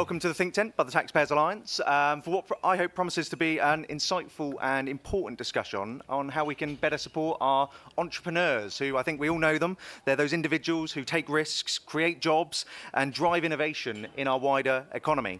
welcome to the Think Tent by the Taxpayers Alliance for what I hope promises to be an insightful and important discussion on how we can better support our entrepreneurs, who I think we all know them. They're those individuals who take risks, create jobs and drive innovation in our wider economy.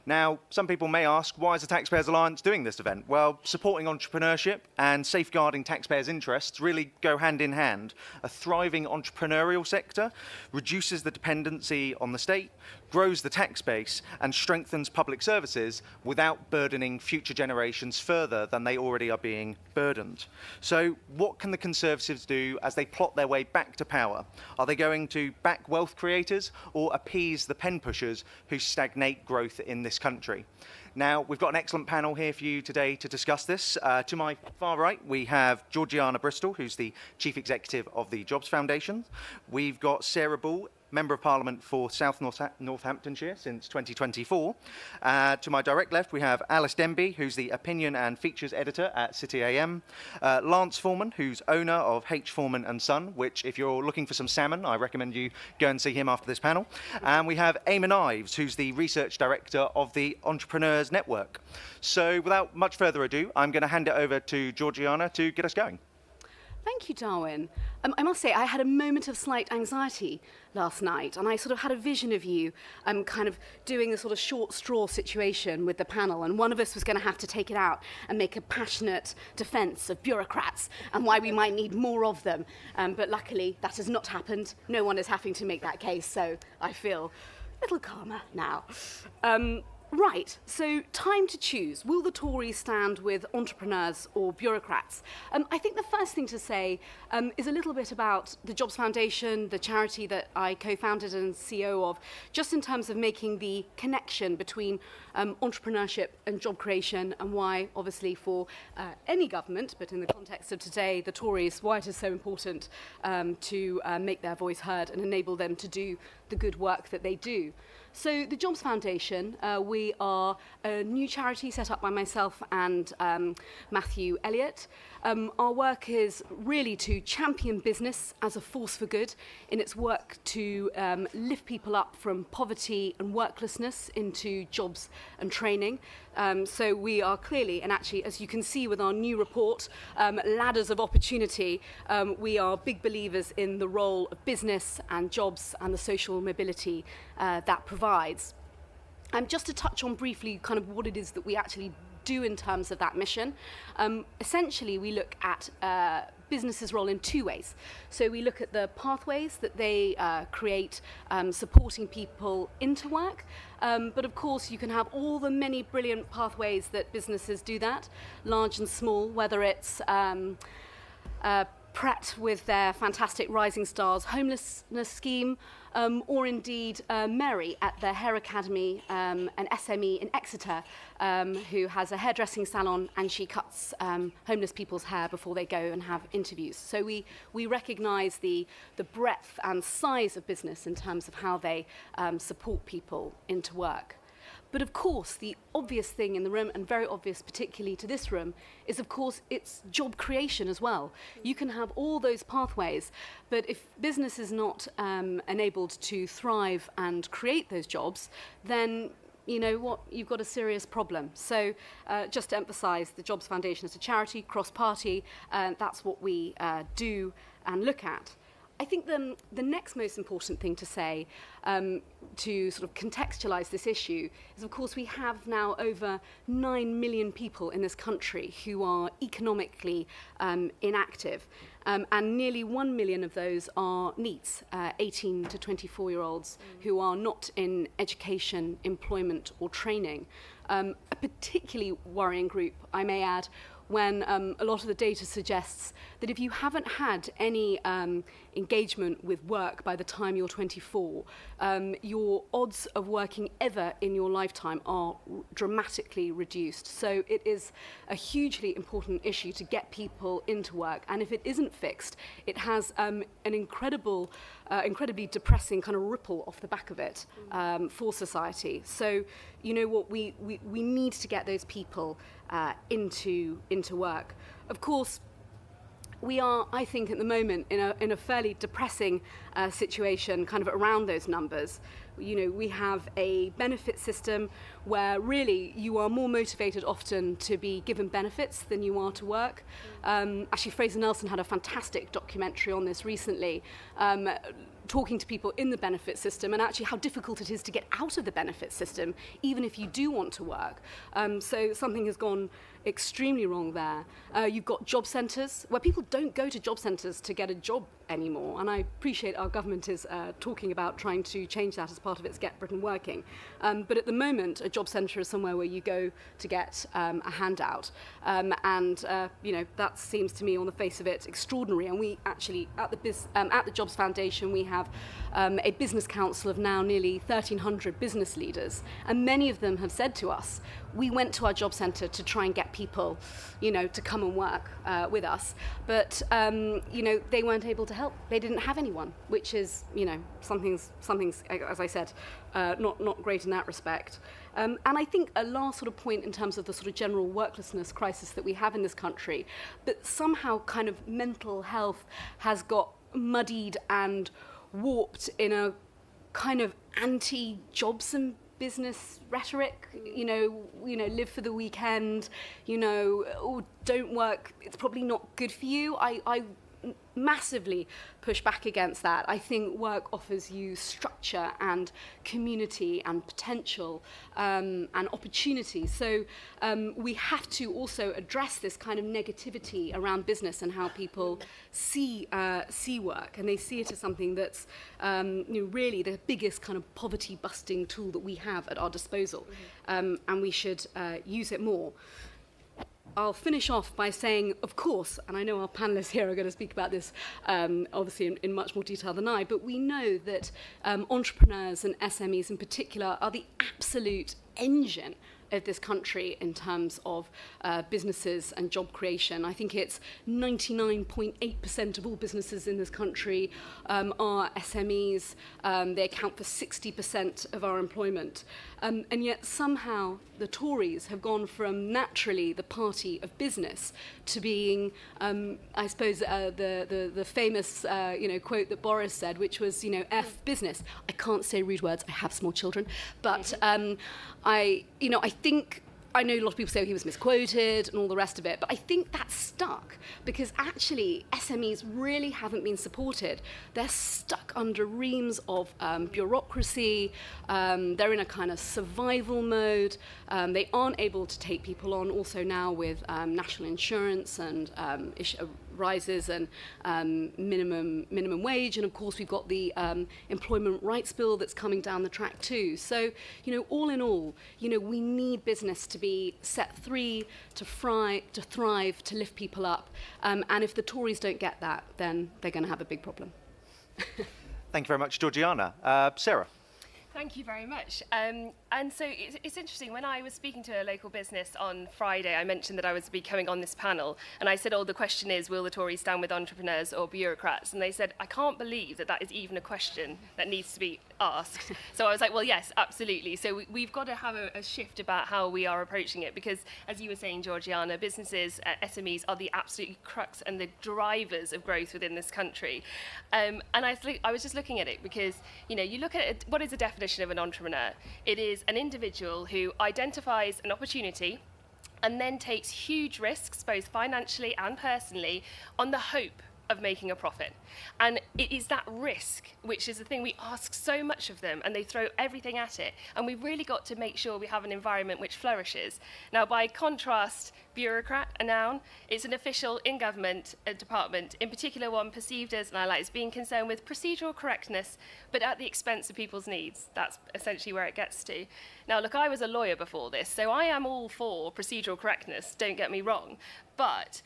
Now, some people may ask, why is the Taxpayers Alliance doing this event? Well, supporting entrepreneurship and safeguarding taxpayers' interests really go hand in hand. A thriving entrepreneurial sector reduces the dependency on the state, grows the tax base, and strengthens public services without burdening future generations further than they already are being burdened. So what can the Conservatives do as they plot their way back to power? Are they going to back wealth creators or appease the pen pushers who stagnate growth in this country? Now, we've got an excellent panel here for you today to discuss this. To my far right, we have Georgiana Bristol, who's the Chief Executive of the Jobs Foundation. We've got Sarah Bull, Member of Parliament for South Northamptonshire since 2024. To my direct left, we have Alice Denby, who's the Opinion and Features Editor at City AM. Lance Foreman, who's owner of H. Foreman and Son, which if you're looking for some salmon, I recommend you go and see him after this panel. And we have Eamon Ives, who's the Research Director of the Entrepreneurs Network. So without much further ado, I'm going to hand it over to Georgiana to get us going. Thank you, Darwin. I must say, I had a moment of slight anxiety last night, and I sort of had a vision of you kind of doing a sort of short straw situation with the panel, and one of us was going to have to take it out and make a passionate defence of bureaucrats and why we might need more of them. But luckily, that has not happened. No one is having to make that case, so I feel a little calmer now. Right, so time to choose. Will the Tories stand with entrepreneurs or bureaucrats? I think the first thing to say is a little bit about the Jobs Foundation, the charity that I co-founded and CEO of, just in terms of making the connection between entrepreneurship and job creation, and why, obviously, for any government, but in the context of today, the Tories, why it is so important to make their voice heard and enable them to do the good work that they do. So the Jobs Foundation, we are a new charity set up by myself and Matthew Elliott. Our work is really to champion business as a force for good in its work to lift people up from poverty and worklessness into jobs and training. So we are clearly, and actually, as you can see with our new report, Ladders of Opportunity, we are big believers in the role of business and jobs and the social mobility that provides. Just to touch on briefly kind of what it is that we actually do in terms of that mission. Essentially, we look at businesses' role in two ways. So we look at the pathways that they create, supporting people into work. But of course, you can have all the many brilliant pathways that businesses do that, large and small, whether it's Pret with their fantastic Rising Stars homelessness scheme, or indeed Mary at the Hair Academy, an SME in Exeter, who has a hairdressing salon, and she cuts homeless people's hair before they go and have interviews. So we recognise the breadth and size of business in terms of how they support people into work. But of course, the obvious thing in the room, and very obvious particularly to this room, is of course it's job creation as well. You can have all those pathways, but if business is not enabled to thrive and create those jobs, then you know what, you've got a serious problem. So just to emphasise, the Jobs Foundation is a charity, cross-party, that's what we do and look at. I think the next most important thing to say to sort of contextualise this issue is, of course, we have now over 9 million people in this country who are economically inactive, and nearly 1 million of those are NEETs, 18 to 24-year-olds who are not in education, employment or training. A particularly worrying group, I may add, when a lot of the data suggests that if you haven't had any engagement with work by the time you're 24, your odds of working ever in your lifetime are dramatically reduced. So it is a hugely important issue to get people into work, and if it isn't fixed, it has an incredibly depressing kind of ripple off the back of it for society. So, you know what, we need to get those people into work. Of course, we are, I think, at the moment in a fairly depressing situation kind of around those numbers. We have a benefit system where really you are more motivated often to be given benefits than you are to work. Actually, Fraser Nelson had a fantastic documentary on this recently, talking to people in the benefit system and actually how difficult it is to get out of the benefit system, even if you do want to work. So something has gone extremely wrong there. You've got job centres where people don't go to job centres to get a job anymore, and I appreciate our government is talking about trying to change that as part of its Get Britain Working. But at the moment, a job centre is somewhere where you go to get a handout, and that seems to me, on the face of it, extraordinary. And we actually, at the Jobs Foundation, we have a business council of now nearly 1,300 business leaders, and many of them have said to us, we went to our job centre to try and get people, to come and work with us, but they weren't able to help. They didn't have anyone, which is, something's, as I said, not great in that respect. And I think a last sort of point in terms of the sort of general worklessness crisis that we have in this country, that somehow kind of mental health has got muddied and warped in a kind of anti-jobs and business rhetoric, live for the weekend, don't work, it's probably not good for you. I massively push back against that. I think work offers you structure and community and potential and opportunity. So we have to also address this kind of negativity around business and how people see work, and they see it as something that's really the biggest kind of poverty busting tool that we have at our disposal, and we should use it more. I'll finish off by saying, of course, and I know our panellists here are going to speak about this obviously in much more detail than I, but we know that entrepreneurs and SMEs in particular are the absolute engine of this country in terms of businesses and job creation. I think it's 99.8% of all businesses in this country are SMEs. They account for 60% of our employment. And yet somehow the Tories have gone from naturally the party of business to being, I suppose, the famous quote that Boris said, which was, F business. I can't say rude words. I have small children, but I know a lot of people say he was misquoted and all the rest of it, but I think that's stuck because actually SMEs really haven't been supported. They're stuck under reams of bureaucracy. They're in a kind of survival mode. They aren't able to take people on also now with national insurance and rises and minimum wage, and of course we've got the employment rights bill that's coming down the track too. So all in all, we need business to be set free, to thrive, to lift people up, and if the Tories don't get that, then they're going to have a big problem. Thank you very much, Georgiana. Sarah. Thank you very much. And so it's interesting, when I was speaking to a local business on Friday, I mentioned that I was be coming on this panel, and I said, the question is, will the Tories stand with entrepreneurs or bureaucrats? And they said, I can't believe that is even a question that needs to be asked. So I was like, well, yes, absolutely. So we've got to have a shift about how we are approaching it, because as you were saying, Georgiana, businesses, SMEs are the absolute crux and the drivers of growth within this country. And I was just looking at it because, you look at it, what is the definition of an entrepreneur? It is an individual who identifies an opportunity and then takes huge risks, both financially and personally, on the hope of making a profit. And it is that risk which is the thing we ask so much of them, and they throw everything at it, and we've really got to make sure we have an environment which flourishes. Now, by contrast, bureaucrat, a noun, it's an official in government, a department, in particular one perceived as, and I like, as being concerned with procedural correctness, but at the expense of people's needs. That's essentially where it gets to. Now, look, I was a lawyer before this, so I am all for procedural correctness, don't get me wrong, but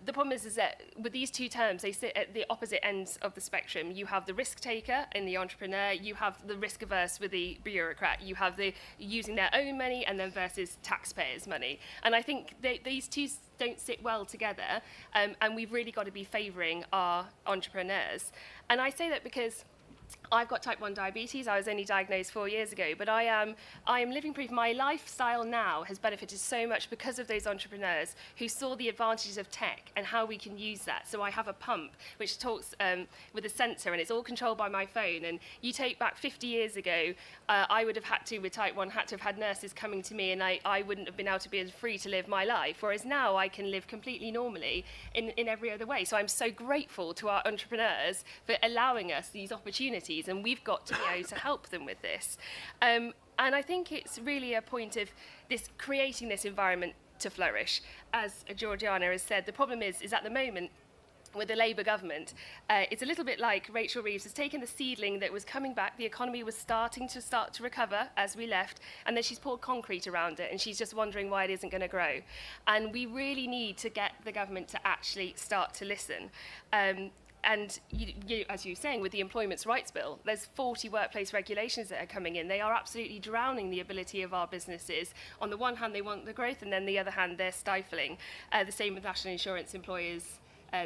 the problem is that with these two terms, they sit at the opposite ends of the spectrum. You have the risk taker in the entrepreneur, you have the risk averse with the bureaucrat, you have the using their own money and then versus taxpayers' money. And I think these two don't sit well together, and we've really got to be favouring our entrepreneurs. And I say that because I've got type 1 diabetes. I was only diagnosed 4 years ago, but I am living proof. My lifestyle now has benefited so much because of those entrepreneurs who saw the advantages of tech and how we can use that. So I have a pump which talks with a sensor, and it's all controlled by my phone. And you take back 50 years ago, I would have had to, with type 1, had to have had nurses coming to me, and I wouldn't have been able to be free to live my life. Whereas now I can live completely normally in every other way. So I'm so grateful to our entrepreneurs for allowing us these opportunities, and we've got to be able to help them with this. And I think it's really a point of this creating this environment to flourish. As Georgiana has said, the problem is at the moment, with the Labour government, it's a little bit like Rachel Reeves has taken the seedling that was coming back, the economy was starting to recover as we left, and then she's poured concrete around it, and she's just wondering why it isn't going to grow. And we really need to get the government to actually start to listen. And as you were saying, with the Employment Rights Bill, there's 40 workplace regulations that are coming in. They are absolutely drowning the ability of our businesses. On the one hand, they want the growth, and then the other hand, they're stifling. The same with national insurance employers.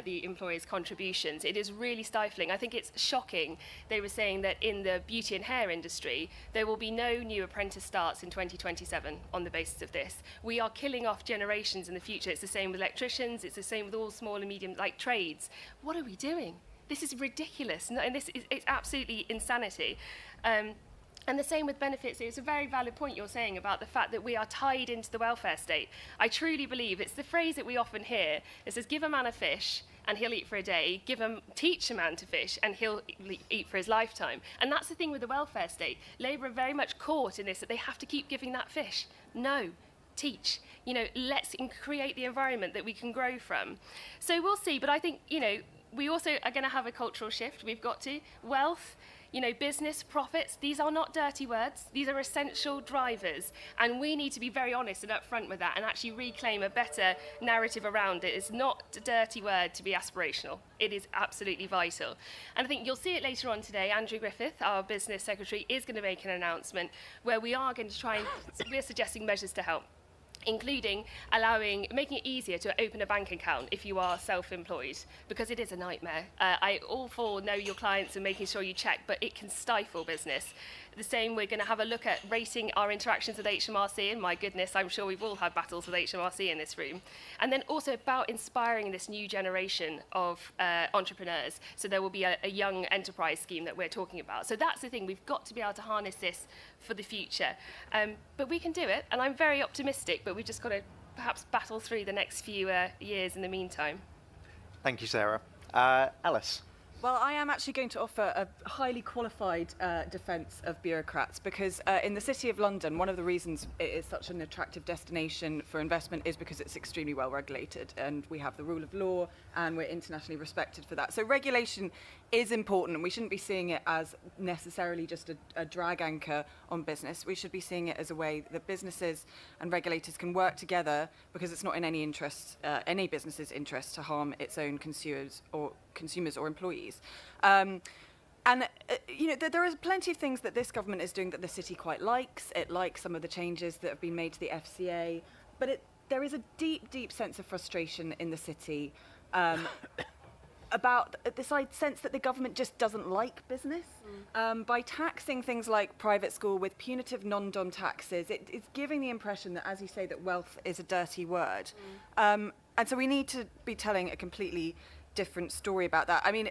The employers' contributions. It is really stifling. I think it's shocking. They were saying that in the beauty and hair industry, there will be no new apprentice starts in 2027 on the basis of this. We are killing off generations in the future. It's the same with electricians. It's the same with all small and medium trades. What are we doing? This is ridiculous. And it's absolutely insanity. And the same with benefits. It's a very valid point you're saying about the fact that we are tied into the welfare state. I truly believe it's the phrase that we often hear. It says, give a man a fish and he'll eat for a day. Teach a man to fish and he'll eat for his lifetime. And that's the thing with the welfare state. Labour are very much caught in this, that they have to keep giving that fish. No, teach. Let's create the environment that we can grow from. So we'll see. But I think, we also are going to have a cultural shift. We've got to. Wealth, business, profits, these are not dirty words. These are essential drivers. And we need to be very honest and upfront with that and actually reclaim a better narrative around it. It's not a dirty word to be aspirational. It is absolutely vital. And I think you'll see it later on today. Andrew Griffith, our business secretary, is going to make an announcement where we are going to try and we're suggesting measures to help, including making it easier to open a bank account if you are self-employed, because it is a nightmare. I all for know your clients and making sure you check, but it can stifle business. The same, we're going to have a look at rating our interactions with HMRC, and my goodness, I'm sure we've all had battles with HMRC in this room. And then also about inspiring this new generation of entrepreneurs. So there will be a young enterprise scheme that we're talking about. So that's the thing, we've got to be able to harness this for the future. But we can do it, and I'm very optimistic, but we've just got to perhaps battle through the next few years in the meantime. Thank you, Sarah. Alice. Well, I am actually going to offer a highly qualified defence of bureaucrats, because in the City of London, one of the reasons it is such an attractive destination for investment is because it's extremely well regulated, and we have the rule of law, and we're internationally respected for that. So regulation is important, and we shouldn't be seeing it as necessarily just a drag anchor on business. We should be seeing it as a way that businesses and regulators can work together, because it's not in any interest, any business's interest, to harm its own consumers or employees. There are plenty of things that this government is doing that the city quite likes. It likes some of the changes that have been made to the FCA, but there is a deep, deep sense of frustration in the city about this sense that the government just doesn't like business. By taxing things like private school with punitive non-dom taxes, it's giving the impression that, as you say, that wealth is a dirty word. And so we need to be telling a completely different story about that. I mean,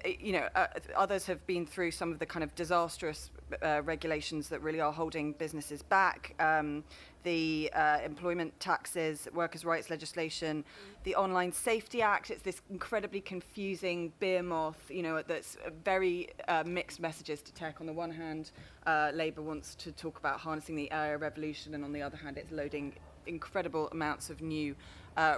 others have been through some of the kind of disastrous regulations that really are holding businesses back. The employment taxes, workers' rights legislation, the Online Safety Act. It's this incredibly confusing beer moth, that's very mixed messages to tech. On the one hand, Labour wants to talk about harnessing the AI revolution, and on the other hand, it's loading incredible amounts of new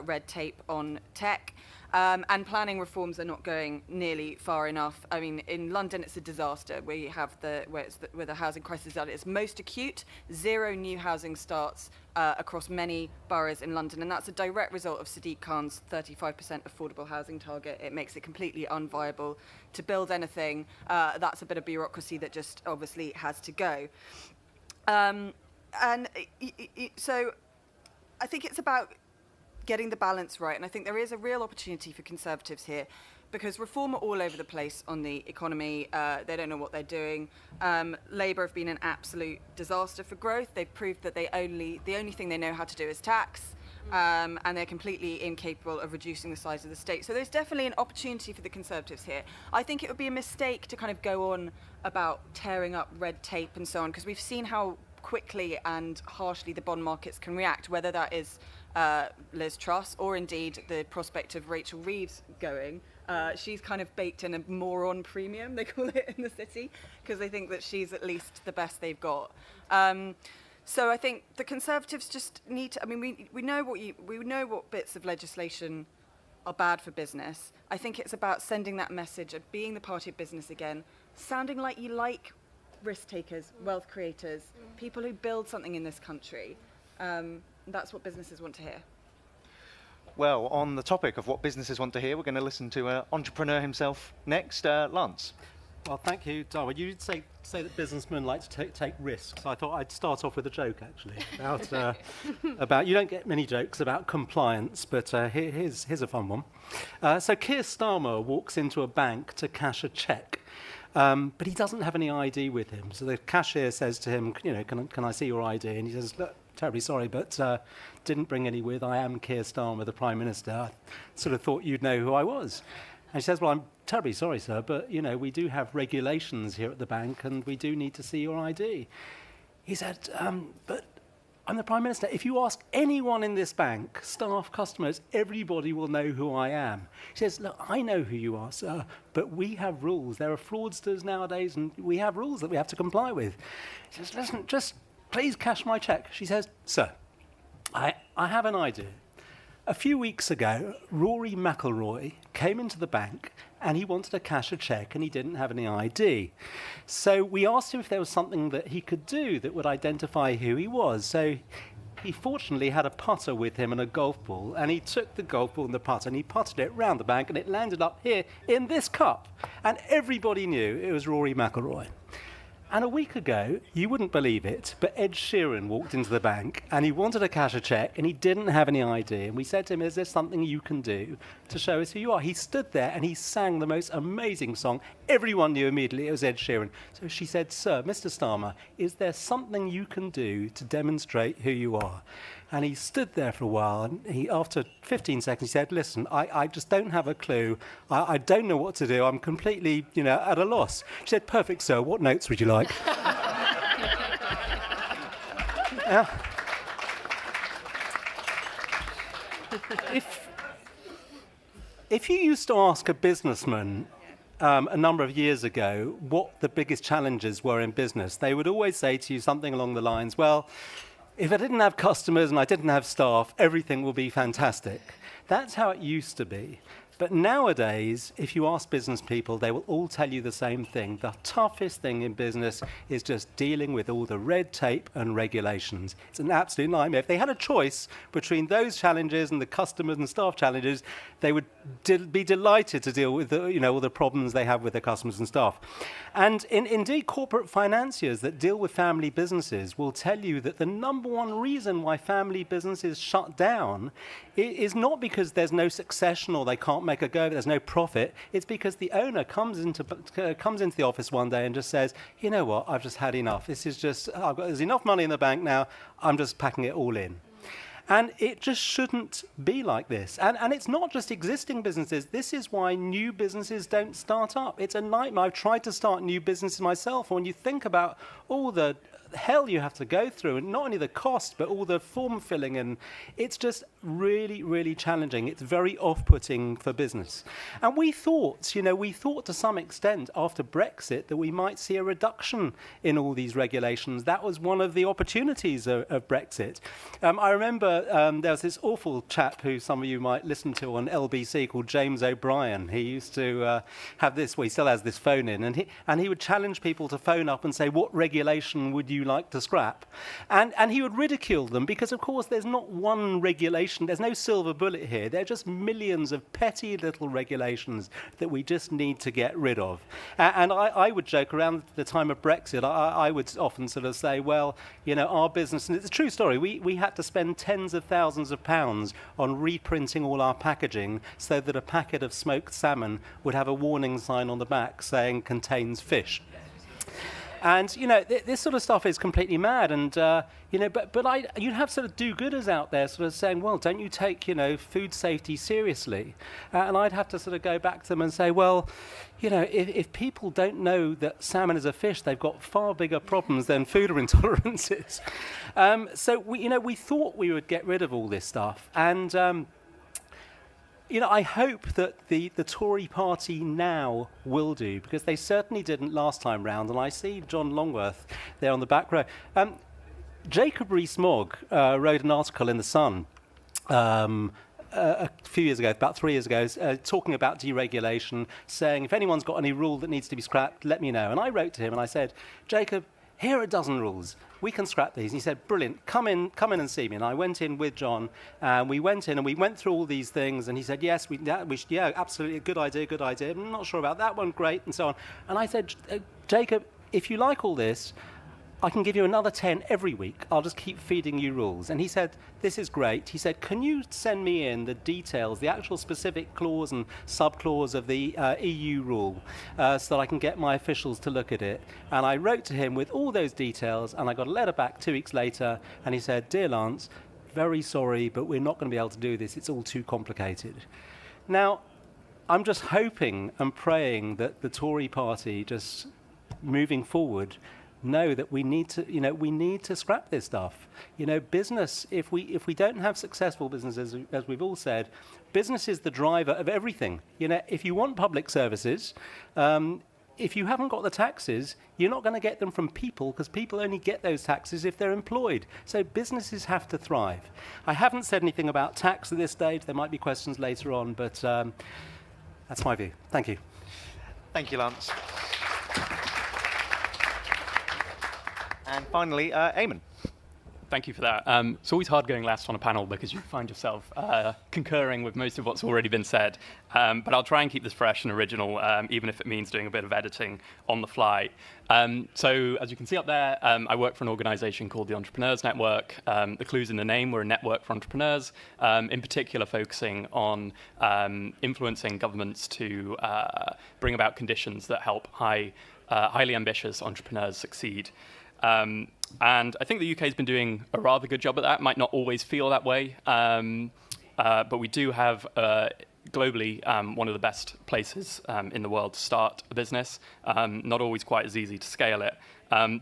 red tape on tech. And planning reforms are not going nearly far enough. I mean, in London, it's a disaster. We have where the housing crisis is at its most acute, 0 new housing starts across many boroughs in London. And that's a direct result of Sadiq Khan's 35% affordable housing target. It makes it completely unviable to build anything. That's a bit of bureaucracy that just obviously has to go. So I think it's about getting the balance right, and I think there is a real opportunity for Conservatives here, because Reform are all over the place on the economy. They don't know what they're doing. Labour have been an absolute disaster for growth. They've proved that the only thing they know how to do is tax. And they're completely incapable of reducing the size of the state. So there's definitely an opportunity for the Conservatives here. I think it would be a mistake to kind of go on about tearing up red tape and so on, because we've seen how quickly and harshly the bond markets can react, whether that is Liz Truss or indeed the prospect of Rachel Reeves going. She's kind of baked in a moron premium, they call it in the city, because they think that she's at least the best they've got. So I think the Conservatives just need to, I mean, we know what bits of legislation are bad for business. I think it's about sending that message of being the party of business again, sounding like you like risk takers, wealth creators, people who build something in this country. That's what businesses want to hear. Well, on the topic of what businesses want to hear, we're going to listen to an entrepreneur himself next, Lance. Well, thank you, Darwin. You did say that businessmen like to take risks. I thought I'd start off with a joke, actually, about you don't get many jokes about compliance, but here's a fun one. So Keir Starmer walks into a bank to cash a cheque, but he doesn't have any ID with him. So the cashier says to him, can I see your ID? And he says, look, terribly sorry, but didn't bring any with. I am Keir Starmer, the Prime Minister. I sort of thought you'd know who I was. And she says, well, I'm terribly sorry, sir, but, we do have regulations here at the bank and we do need to see your ID. He said, but I'm the Prime Minister. If you ask anyone in this bank, staff, customers, everybody will know who I am. She says, look, I know who you are, sir, but we have rules. There are fraudsters nowadays and we have rules that we have to comply with. He says, listen, just please cash my cheque. She says, sir, I have an idea. A few weeks ago, Rory McIlroy came into the bank and he wanted to cash a cheque and he didn't have any ID. So we asked him if there was something that he could do that would identify who he was. So he fortunately had a putter with him and a golf ball, and he took the golf ball and the putter and he putted it round the bank and it landed up here in this cup. And everybody knew it was Rory McIlroy. And a week ago, you wouldn't believe it, but Ed Sheeran walked into the bank and he wanted to cash a cheque and he didn't have any ID. And we said to him, is there something you can do to show us who you are? He stood there and he sang the most amazing song. Everyone knew immediately it was Ed Sheeran. So she said, sir, Mr. Starmer, is there something you can do to demonstrate who you are? And he stood there for a while, and after 15 seconds, he said, listen, I just don't have a clue. I don't know what to do. I'm completely, at a loss. She said, perfect, sir. What notes would you like? If you used to ask a businessman a number of years ago what the biggest challenges were in business, they would always say to you something along the lines, well, if I didn't have customers and I didn't have staff, everything will be fantastic. That's how it used to be. But nowadays, if you ask business people, they will all tell you the same thing. The toughest thing in business is just dealing with all the red tape and regulations. It's an absolute nightmare. If they had a choice between those challenges and the customers and staff challenges, they would be delighted to deal with all the problems they have with their customers and staff. And indeed, corporate financiers that deal with family businesses will tell you that the number one reason why family businesses shut down is not because there's no succession or they can't make a go, there's no profit. It's because the owner comes into the office one day and just says, you know what, I've just had enough. There's enough money in the bank now, I'm just packing it all in. And it just shouldn't be like this. And it's not just existing businesses. This is why new businesses don't start up. It's a nightmare. I've tried to start new businesses myself. When you think about all the hell you have to go through, and not only the cost, but all the form filling, and it's just really, really challenging. It's very off-putting for business. And we thought to some extent after Brexit that we might see a reduction in all these regulations. That was one of the opportunities of Brexit. I remember there was this awful chap who some of you might listen to on LBC called James O'Brien. He used to have this, well, he still has this phone in, and he would challenge people to phone up and say, what regulation would you you like to scrap? And he would ridicule them because, of course, there's not one regulation. There's no silver bullet here. There are just millions of petty little regulations that we just need to get rid of. And I would joke around the time of Brexit. I would often sort of say, well, our business, and it's a true story, we had to spend tens of thousands of pounds on reprinting all our packaging so that a packet of smoked salmon would have a warning sign on the back saying contains fish. And, this sort of stuff is completely mad. And, but you'd have sort of do-gooders out there sort of saying, well, don't you take, food safety seriously? And I'd have to sort of go back to them and say, well, if people don't know that salmon is a fish, they've got far bigger problems than food intolerances. So, we thought we would get rid of all this stuff. And, I hope that the Tory party now will do, because they certainly didn't last time round. And I see John Longworth there on the back row. Jacob Rees-Mogg wrote an article in The Sun a few years ago, about 3 years ago, talking about deregulation, saying, if anyone's got any rule that needs to be scrapped, let me know. And I wrote to him and I said, Jacob, here are a dozen rules. We can scrap these. And he said, brilliant, come in and see me. And I went in with John, and we went in and we went through all these things. And he said, yes, yeah, absolutely, good idea. I'm not sure about that one, great, and so on. And I said, Jacob, if you like all this, I can give you another 10 every week. I'll just keep feeding you rules. And he said, this is great. He said, can you send me in the details, the actual specific clause and sub-clause of the EU rule so that I can get my officials to look at it? And I wrote to him with all those details, and I got a letter back 2 weeks later, and he said, dear Lance, very sorry, but we're not going to be able to do this. It's all too complicated. Now, I'm just hoping and praying that the Tory party, just moving forward, know that we need to scrap this stuff. Business, if we don't have successful businesses, as we've all said, business is the driver of everything. If you want public services, if you haven't got the taxes, you're not going to get them from people, because people only get those taxes if they're employed. So businesses have to thrive. I haven't said anything about tax at this stage. There might be questions later on, but that's my view. Thank you. Thank you, Lance. And finally, Eamon. Thank you for that. It's always hard going last on a panel because you find yourself concurring with most of what's already been said. But I'll try and keep this fresh and original, even if it means doing a bit of editing on the fly. So as you can see up there, I work for an organisation called the Entrepreneurs Network. The clue's in the name. We're a network for entrepreneurs, in particular focusing on influencing governments to bring about conditions that help highly ambitious entrepreneurs succeed. And I think the UK has been doing a rather good job at that. Might not always feel that way, but we do have globally one of the best places in the world to start a business. Not always quite as easy to scale it,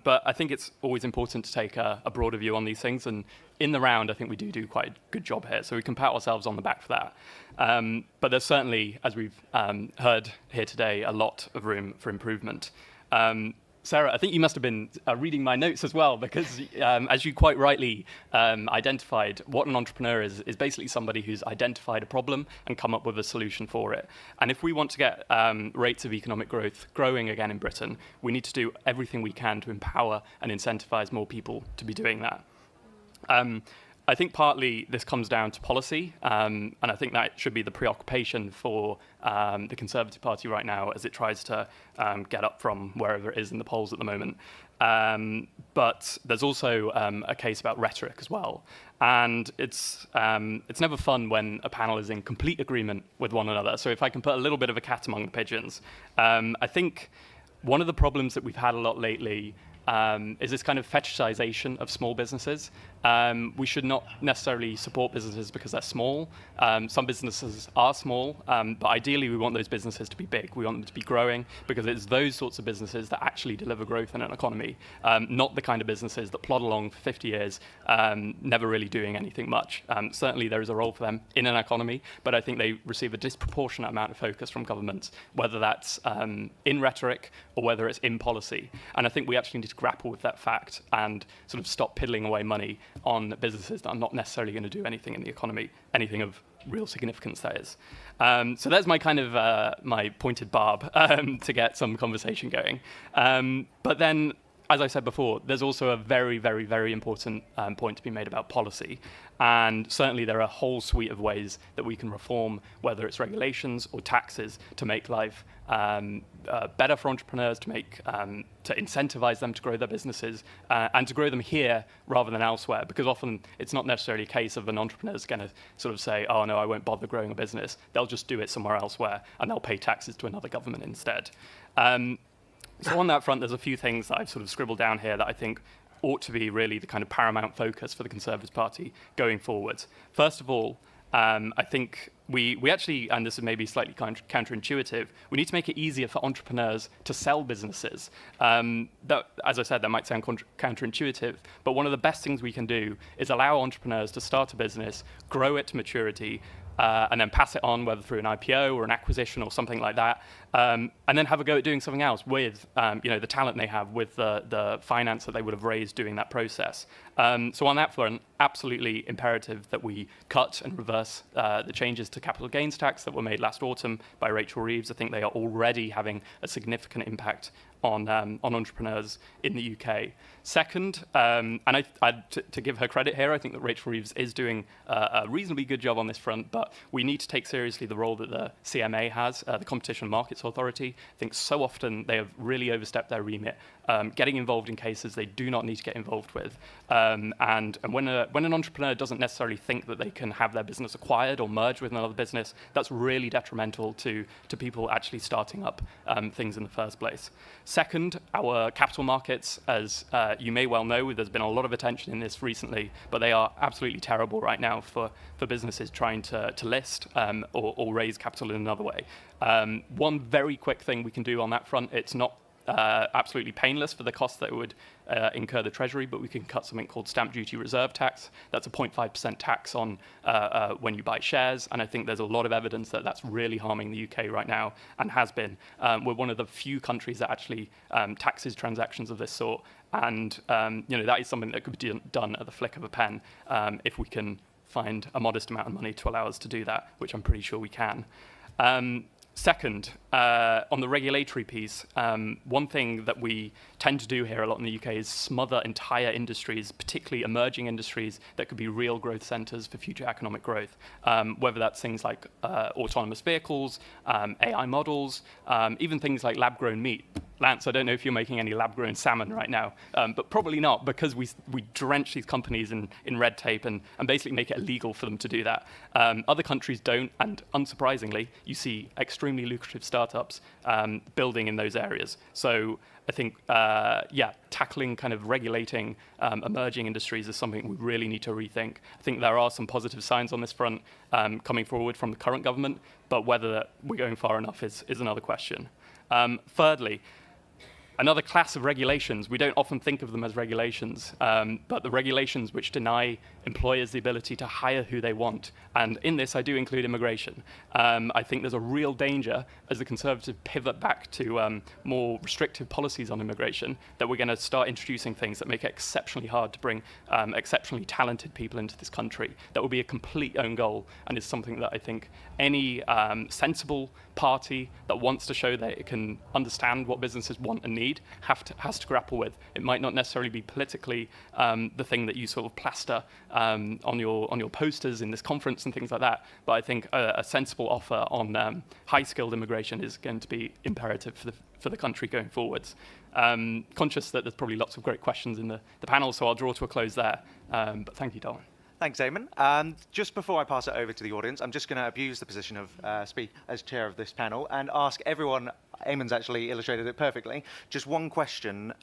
but I think it's always important to take a broader view on these things. And in the round, I think we do quite a good job here, so we can pat ourselves on the back for that. But there's certainly, as we've heard here today, a lot of room for improvement. Sarah, I think you must have been reading my notes as well, because as you quite rightly identified, what an entrepreneur is basically somebody who's identified a problem and come up with a solution for it. And if we want to get rates of economic growth growing again in Britain, we need to do everything we can to empower and incentivize more people to be doing that. I think partly this comes down to policy, and I think that should be the preoccupation for the Conservative Party right now as it tries to get up from wherever it is in the polls at the moment. But there's also a case about rhetoric as well. And it's never fun when a panel is in complete agreement with one another. So if I can put a little bit of a cat among the pigeons, I think one of the problems that we've had a lot lately is this kind of fetishization of small businesses. We should not necessarily support businesses because they're small. Some businesses are small, but ideally we want those businesses to be big. We want them to be growing, because it's those sorts of businesses that actually deliver growth in an economy, not the kind of businesses that plod along for 50 years, never really doing anything much. Certainly there is a role for them in an economy, but I think they receive a disproportionate amount of focus from governments, whether that's in rhetoric or whether it's in policy. And I think we actually need to grapple with that fact and sort of stop piddling away money on businesses that are not necessarily going to do anything in the economy, anything of real significance, that is. So that's my kind of my pointed barb to get some conversation going. But then as I said before, there's also a very, very, very important point to be made about policy. And certainly there are a whole suite of ways that we can reform, whether it's regulations or taxes, to make life better for entrepreneurs, to incentivize them to grow their businesses and to grow them here rather than elsewhere. Because often it's not necessarily a case of an entrepreneur's going to sort of say, oh no, I won't bother growing a business. They'll just do it somewhere elsewhere and they'll pay taxes to another government instead. So on that front, there's a few things that I've sort of scribbled down here that I think ought to be really the kind of paramount focus for the Conservative Party going forward. First of all, I think we actually, and this is maybe slightly counterintuitive, we need to make it easier for entrepreneurs to sell businesses. That, as I said, that might sound counterintuitive, but one of the best things we can do is allow entrepreneurs to start a business, grow it to maturity, and then pass it on, whether through an IPO or an acquisition or something like that, and then have a go at doing something else with the talent they have, with the finance that they would have raised doing that process. So on that front, absolutely imperative that we cut and reverse the changes to capital gains tax that were made last autumn by Rachel Reeves. I think they are already having a significant impact on entrepreneurs in the UK. Second, and to give her credit here, I think that Rachel Reeves is doing a reasonably good job on this front, but we need to take seriously the role that the CMA has, the Competition and Markets Authority. I think so often they have really overstepped their remit, getting involved in cases they do not need to get involved with. And when an entrepreneur doesn't necessarily think that they can have their business acquired or merged with another business, that's really detrimental to people actually starting up things in the first place. Second, our capital markets, as you may well know, there's been a lot of attention in this recently, but they are absolutely terrible right now for businesses trying to list or raise capital in another way. One very quick thing we can do on that front, it's not absolutely painless for the costs that it would incur the Treasury, but we can cut something called stamp duty reserve tax. That's a 0.5% tax on when you buy shares, and I think there's a lot of evidence that that's really harming the UK right now, and has been. We're one of the few countries that actually taxes transactions of this sort, and that is something that could be done at the flick of a pen if we can find a modest amount of money to allow us to do that, which I'm pretty sure we can. Second, on the regulatory piece, one thing that we tend to do here a lot in the UK is smother entire industries, particularly emerging industries that could be real growth centres for future economic growth, whether that's things like autonomous vehicles, AI models, even things like lab-grown meat. Lance, I don't know if you're making any lab-grown salmon right now, but probably not, because we drench these companies in red tape and basically make it illegal for them to do that. Other countries don't, and unsurprisingly, you see extremely lucrative startups building in those areas. So I think, tackling kind of regulating emerging industries is something we really need to rethink. I think there are some positive signs on this front coming forward from the current government, but whether we're going far enough is another question. Thirdly, another class of regulations, we don't often think of them as regulations, but the regulations which deny employers the ability to hire who they want. And in this, I do include immigration. I think there's a real danger as the Conservatives pivot back to more restrictive policies on immigration, that we're going to start introducing things that make it exceptionally hard to bring exceptionally talented people into this country. That will be a complete own goal, and is something that I think any sensible party that wants to show that it can understand what businesses want and need has to grapple with. It might not necessarily be politically the thing that you sort of plaster on your posters in this conference and things like that, but I think a sensible offer on high-skilled immigration is going to be imperative for the country going forwards. Conscious that there's probably lots of great questions in the panel, so I'll draw to a close there. But thank you, Darwin. Thanks, Eamon. Just before I pass it over to the audience, I'm just going to abuse the position of as chair of this panel and ask everyone, Eamon's actually illustrated it perfectly, just one question.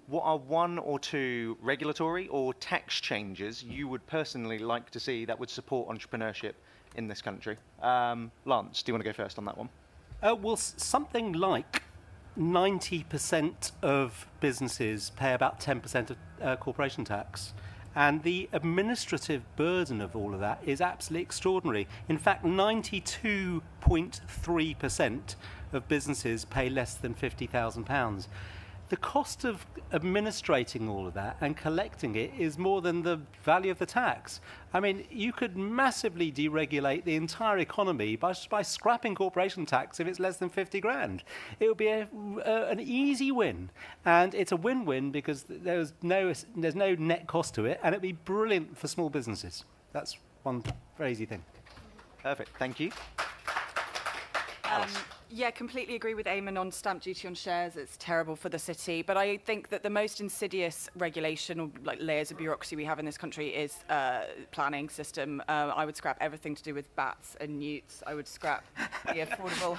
What are one or two regulatory or tax changes you would personally like to see that would support entrepreneurship in this country? Lance, do you want to go first on that one? Well, something like 90% of businesses pay about 10% of corporation tax. And the administrative burden of all of that is absolutely extraordinary. In fact, 92.3% of businesses pay less than £50,000. the cost of administrating all of that and collecting it is more than the value of the tax. I mean, you could massively deregulate the entire economy by scrapping corporation tax if it's less than 50 grand. It would be an easy win. And it's a win-win because there's no net cost to it, and it'd be brilliant for small businesses. That's one very easy thing. Perfect. Thank you. Yeah, completely agree with Eamon on stamp duty on shares. It's terrible for the city. But I think that the most insidious regulation or like layers of bureaucracy we have in this country is planning system. I would scrap everything to do with bats and newts. I would scrap the affordable.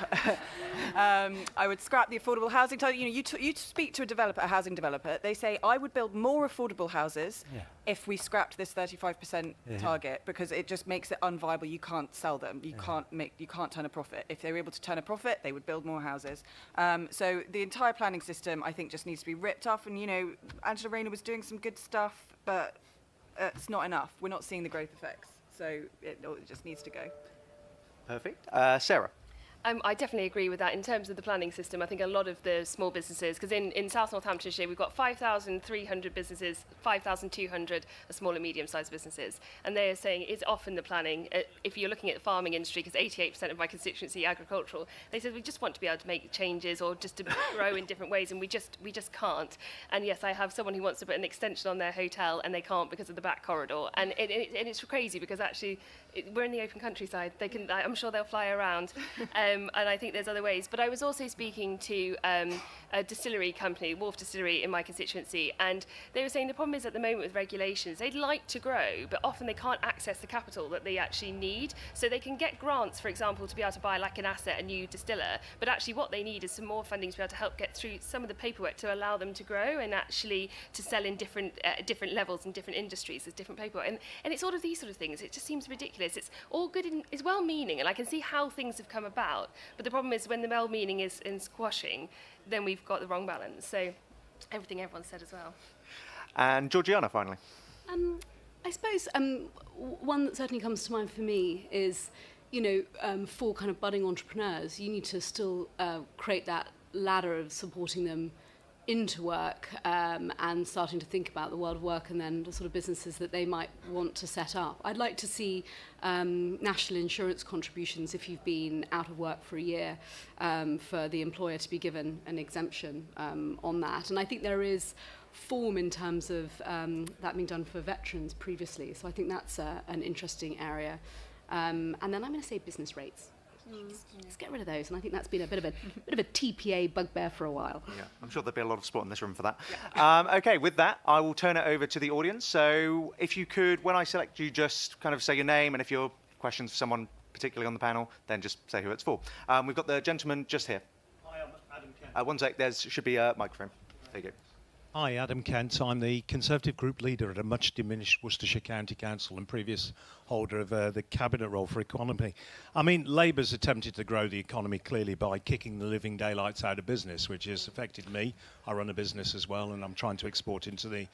I would scrap the affordable housing. You speak to a housing developer. They say I would build more affordable houses if we scrapped this 35% target, because it just makes it unviable. You can't sell them. You can't turn a profit. If they were able to turn a profit, they would build more houses. So the entire planning system, I think, just needs to be ripped off. And, Angela Rayner was doing some good stuff, but it's not enough. We're not seeing the growth effects. So it just needs to go. Perfect. Sarah? I definitely agree with that. In terms of the planning system, I think a lot of the small businesses, because in South Northamptonshire we've got 5,300 businesses, 5,200 are small and medium-sized businesses, and they are saying it's often the planning. If you're looking at the farming industry, because 88% of my constituency are agricultural, they said we just want to be able to make changes or just to grow in different ways, and we just can't. And yes, I have someone who wants to put an extension on their hotel, and they can't because of the back corridor, and it's crazy because actually we're in the open countryside. I'm sure they'll fly around. And I think there's other ways. But I was also speaking to a distillery company, Wolf Distillery, in my constituency, and they were saying the problem is at the moment with regulations, they'd like to grow, but often they can't access the capital that they actually need. So they can get grants, for example, to be able to buy like an asset, a new distiller, but actually what they need is some more funding to be able to help get through some of the paperwork to allow them to grow and actually to sell in different levels and different industries. There's different paperwork. And it's all of these sort of things. It just seems ridiculous. It's all good and it's well-meaning, and I can see how things have come about. But the problem is when the well-meaning is in squashing, then we've got the wrong balance. So everything everyone said as well. And Georgiana, finally. I suppose one that certainly comes to mind for me is, for kind of budding entrepreneurs, you need to still create that ladder of supporting them into work and starting to think about the world of work and then the sort of businesses that they might want to set up. I'd like to see national insurance contributions if you've been out of work for a year for the employer to be given an exemption on that. And I think there is form in terms of that being done for veterans previously. So I think that's an interesting area. And then I'm going to say business rates. Let's get rid of those, and I think that's been a bit of a TPA bugbear for a while. Yeah, I'm sure there'll be a lot of support in this room for that. Yeah. Okay, with that, I will turn it over to the audience. So if you could, when I select you, just kind of say your name, and if your question's for someone particularly on the panel, then just say who it's for. We've got the gentleman just here. Hi, I'm Adam Kent. One sec, there should be a microphone. There you go. Hi, Adam Kent. I'm the Conservative Group Leader at a much diminished Worcestershire County Council and previous holder of the Cabinet role for economy. I mean, Labour's attempted to grow the economy clearly by kicking the living daylights out of business, which has affected me. I run a business as well, and I'm trying to export into the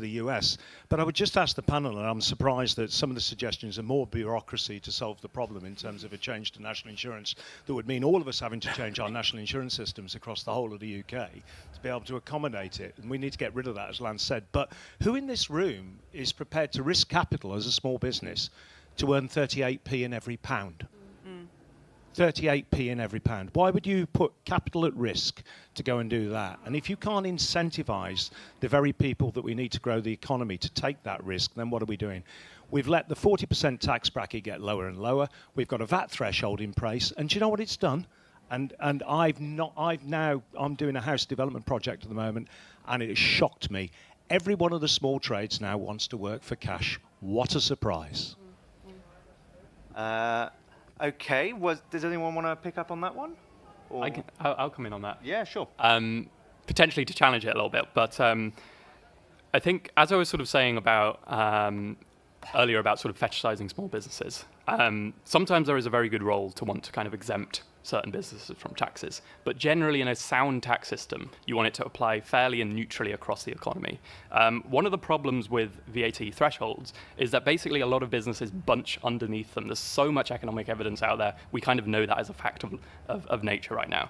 US. But I would just ask the panel, and I'm surprised that some of the suggestions are more bureaucracy to solve the problem in terms of a change to national insurance that would mean all of us having to change our national insurance systems across the whole of the UK to be able to accommodate it. And we need to get rid of that, as Lance said. But who in this room is prepared to risk capital as a small business to earn 38p in every pound? 38p in every pound. Why would you put capital at risk to go and do that? And if you can't incentivise the very people that we need to grow the economy to take that risk, then what are we doing? We've let the 40% tax bracket get lower and lower. We've got a VAT threshold in place, and do you know what it's done? And I'm doing a house development project at the moment, and it has shocked me. Every one of the small trades now wants to work for cash. What a surprise. Okay, does anyone want to pick up on that one? Or? I'll come in on that. Yeah, sure. Potentially to challenge it a little bit, but I think, as I was sort of saying about earlier about sort of fetishizing small businesses, sometimes there is a very good role to want to kind of exempt certain businesses from taxes, but generally in a sound tax system, you want it to apply fairly and neutrally across the economy. One of the problems with VAT thresholds is that basically a lot of businesses bunch underneath them. There's so much economic evidence out there, we kind of know that as a fact of nature right now.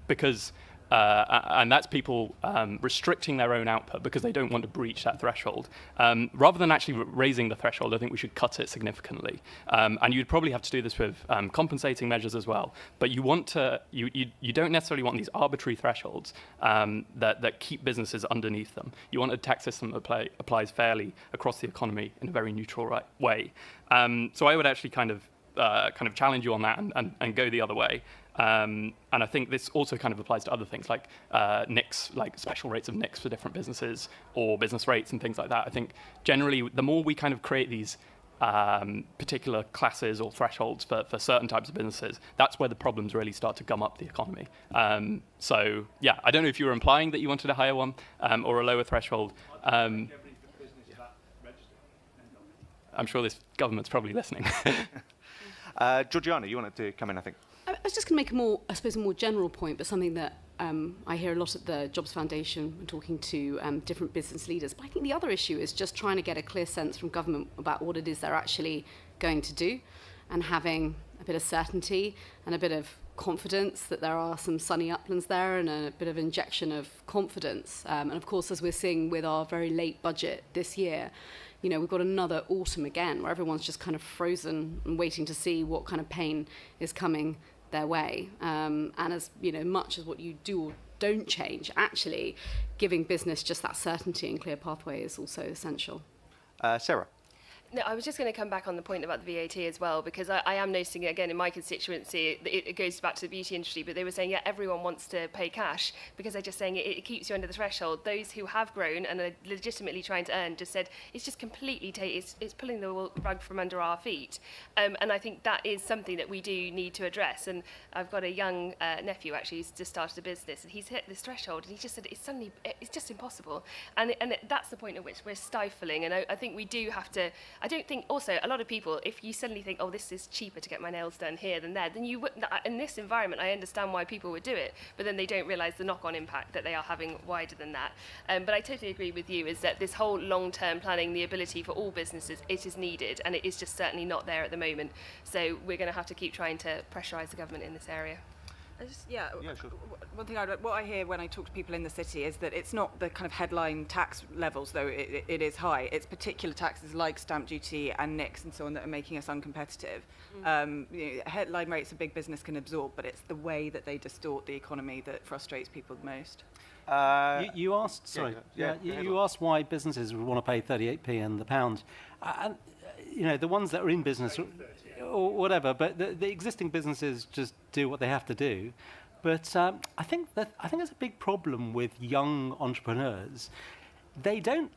Because And that's people restricting their own output because they don't want to breach that threshold. Rather than actually raising the threshold, I think we should cut it significantly. And you'd probably have to do this with compensating measures as well. But you don't necessarily want these arbitrary thresholds that keep businesses underneath them. You want a tax system that applies fairly across the economy in a very neutral way. So I would actually kind of challenge you on that and go the other way. And I think this also kind of applies to other things like NICs, like special rates of NICs for different businesses or business rates and things like that. I think generally the more we kind of create these particular classes or thresholds for certain types of businesses, that's where the problems really start to gum up the economy. So yeah, I don't know if you were implying that you wanted a higher one or a lower threshold. I'm sure this government's probably listening. Georgiana, you wanted to come in, I think. I was just going to make a more general point, but something that I hear a lot at the Jobs Foundation when talking to different business leaders. But I think the other issue is just trying to get a clear sense from government about what it is they're actually going to do, and having a bit of certainty and a bit of confidence that there are some sunny uplands there and a bit of injection of confidence. And of course, as we're seeing with our very late budget this year, you know, we've got another autumn again where everyone's just kind of frozen and waiting to see what kind of pain is coming their way. And as you know, much as what you do or don't change, actually giving business just that certainty and clear pathway is also essential. Sarah. No, I was just going to come back on the point about the VAT as well, because I am noticing it again in my constituency. It goes back to the beauty industry, but they were saying, yeah, everyone wants to pay cash because they're just saying it keeps you under the threshold. Those who have grown and are legitimately trying to earn just said it's just completely it's pulling the rug from under our feet. And I think that is something that we do need to address. And I've got a young nephew actually who's just started a business, and he's hit this threshold, and he just said it's just impossible. And that's the point at which we're stifling. And I think we do have to. I don't think, also, a lot of people, if you suddenly think, oh, this is cheaper to get my nails done here than there, then you would, in this environment, I understand why people would do it, but then they don't realise the knock-on impact that they are having wider than that. But I totally agree with you, is that this whole long-term planning, the ability for all businesses, it is needed, and it is just certainly not there at the moment. So we're going to have to keep trying to pressurise the government in this area. Yeah, sure. One thing what I hear when I talk to people in the city is that it's not the kind of headline tax levels, though it is high. It's particular taxes like stamp duty and NICs and so on that are making us uncompetitive. You know, headline rates a big business can absorb, but it's the way that they distort the economy that frustrates people the most. You asked, you asked why businesses would want to pay 38p in the pound, and you know the ones that are in business or whatever, but the existing businesses just do what they have to do. But I think there's a big problem with young entrepreneurs. I don't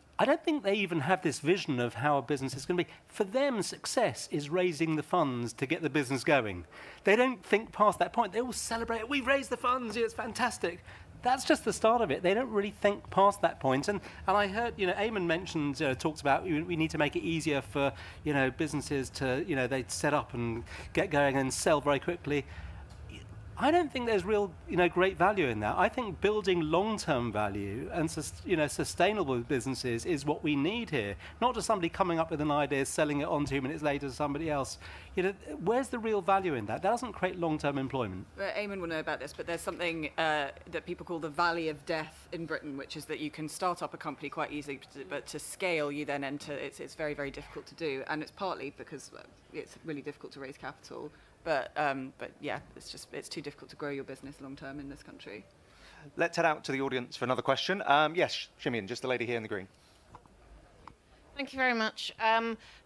think they even have this vision of how a business is going to be. For them, success is raising the funds to get the business going. They don't think past that point. They all celebrate, we've raised the funds, it's fantastic. That's just the start of it. They don't really think past that point. And I heard, Eamon mentioned, talks about we need to make it easier for, businesses to, they set up and get going and sell very quickly. I don't think there's real, great value in that. I think building long-term value and, sustainable businesses is what we need here. Not just somebody coming up with an idea, selling it on 2 minutes later to somebody else. Where's the real value in that? That doesn't create long-term employment. Eamon will know about this, but there's something that people call the valley of death in Britain, which is that you can start up a company quite easily, but to scale, you then enter. It's very, very difficult to do, and it's partly because it's really difficult to raise capital. But yeah, it's too difficult to grow your business long term in this country. Let's head out to the audience for another question. Yes, Shimian, just the lady here in the green. Thank you very much.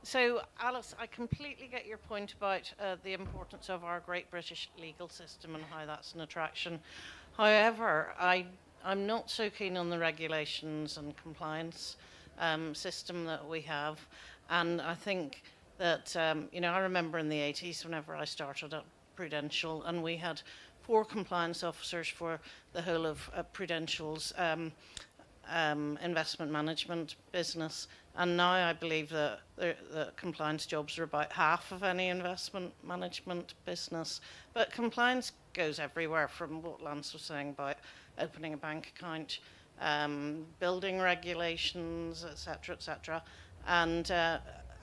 So, Alice, I completely get your point about the importance of our great British legal system and how that's an attraction. However, I'm not so keen on the regulations and compliance system that we have, and I think that, I remember in the 80s whenever I started at Prudential, and we had 4 compliance officers for the whole of Prudential's investment management business. And now I believe that the compliance jobs are about half of any investment management business. But compliance goes everywhere, from what Lance was saying about opening a bank account, building regulations, etc., etc. And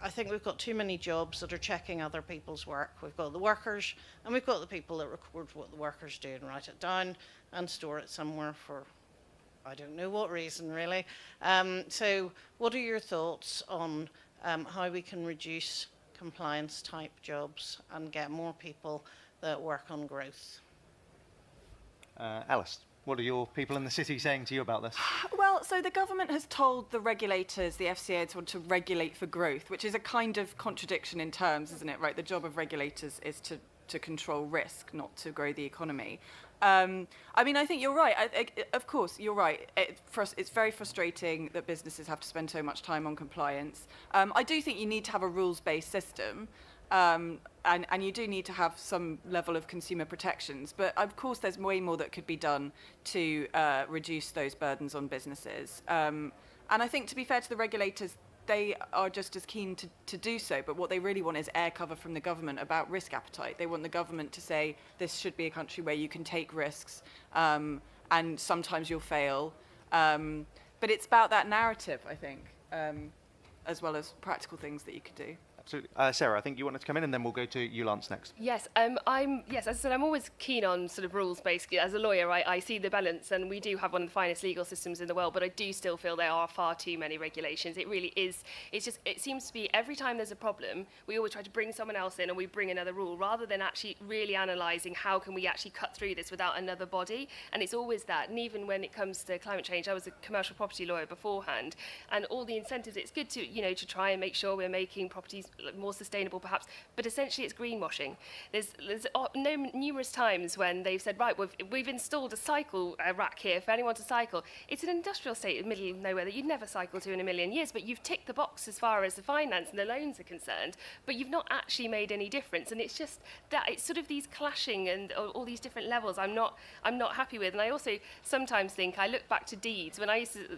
I think we've got too many jobs that are checking other people's work. We've got the workers, and we've got the people that record what the workers do and write it down and store it somewhere for I don't know what reason, really. So what are your thoughts on how we can reduce compliance-type jobs and get more people that work on growth? Alice, what are your people in the city saying to you about this? Well, so the government has told the regulators, the FCA, to regulate for growth, which is a kind of contradiction in terms, isn't it? Right, the job of regulators is to control risk, not to grow the economy. I mean, I think you're right. Of course, you're right. It's very frustrating that businesses have to spend so much time on compliance. I do think you need to have a rules-based system, and you do need to have some level of consumer protections. But of course, there's way more that could be done to reduce those burdens on businesses. And I think, to be fair to the regulators, they are just as keen to do so, but what they really want is air cover from the government about risk appetite. They want the government to say this should be a country where you can take risks, and sometimes you'll fail. But it's about that narrative, I think, as well as practical things that you could do. Absolutely. Sarah, I think you wanted to come in, and then we'll go to you, Lance, next. Yes, as I said, I'm always keen on sort of rules. Basically, as a lawyer, I see the balance, and we do have one of the finest legal systems in the world. But I do still feel there are far too many regulations. It really is. It seems to be every time there's a problem, we always try to bring someone else in, and we bring another rule, rather than actually really analysing how can we actually cut through this without another body. And it's always that. And even when it comes to climate change, I was a commercial property lawyer beforehand, and all the incentives. It's good to try and make sure we're making properties more sustainable, perhaps, but essentially it's greenwashing. There's numerous times when they've said, right, we've installed a cycle rack here for anyone to cycle. It's an industrial estate in the middle of nowhere that you'd never cycle to in a million years, but you've ticked the box as far as the finance and the loans are concerned, but you've not actually made any difference. And it's just that it's sort of these clashing and all these different levels I'm not happy with. And I also sometimes think, I look back to deeds when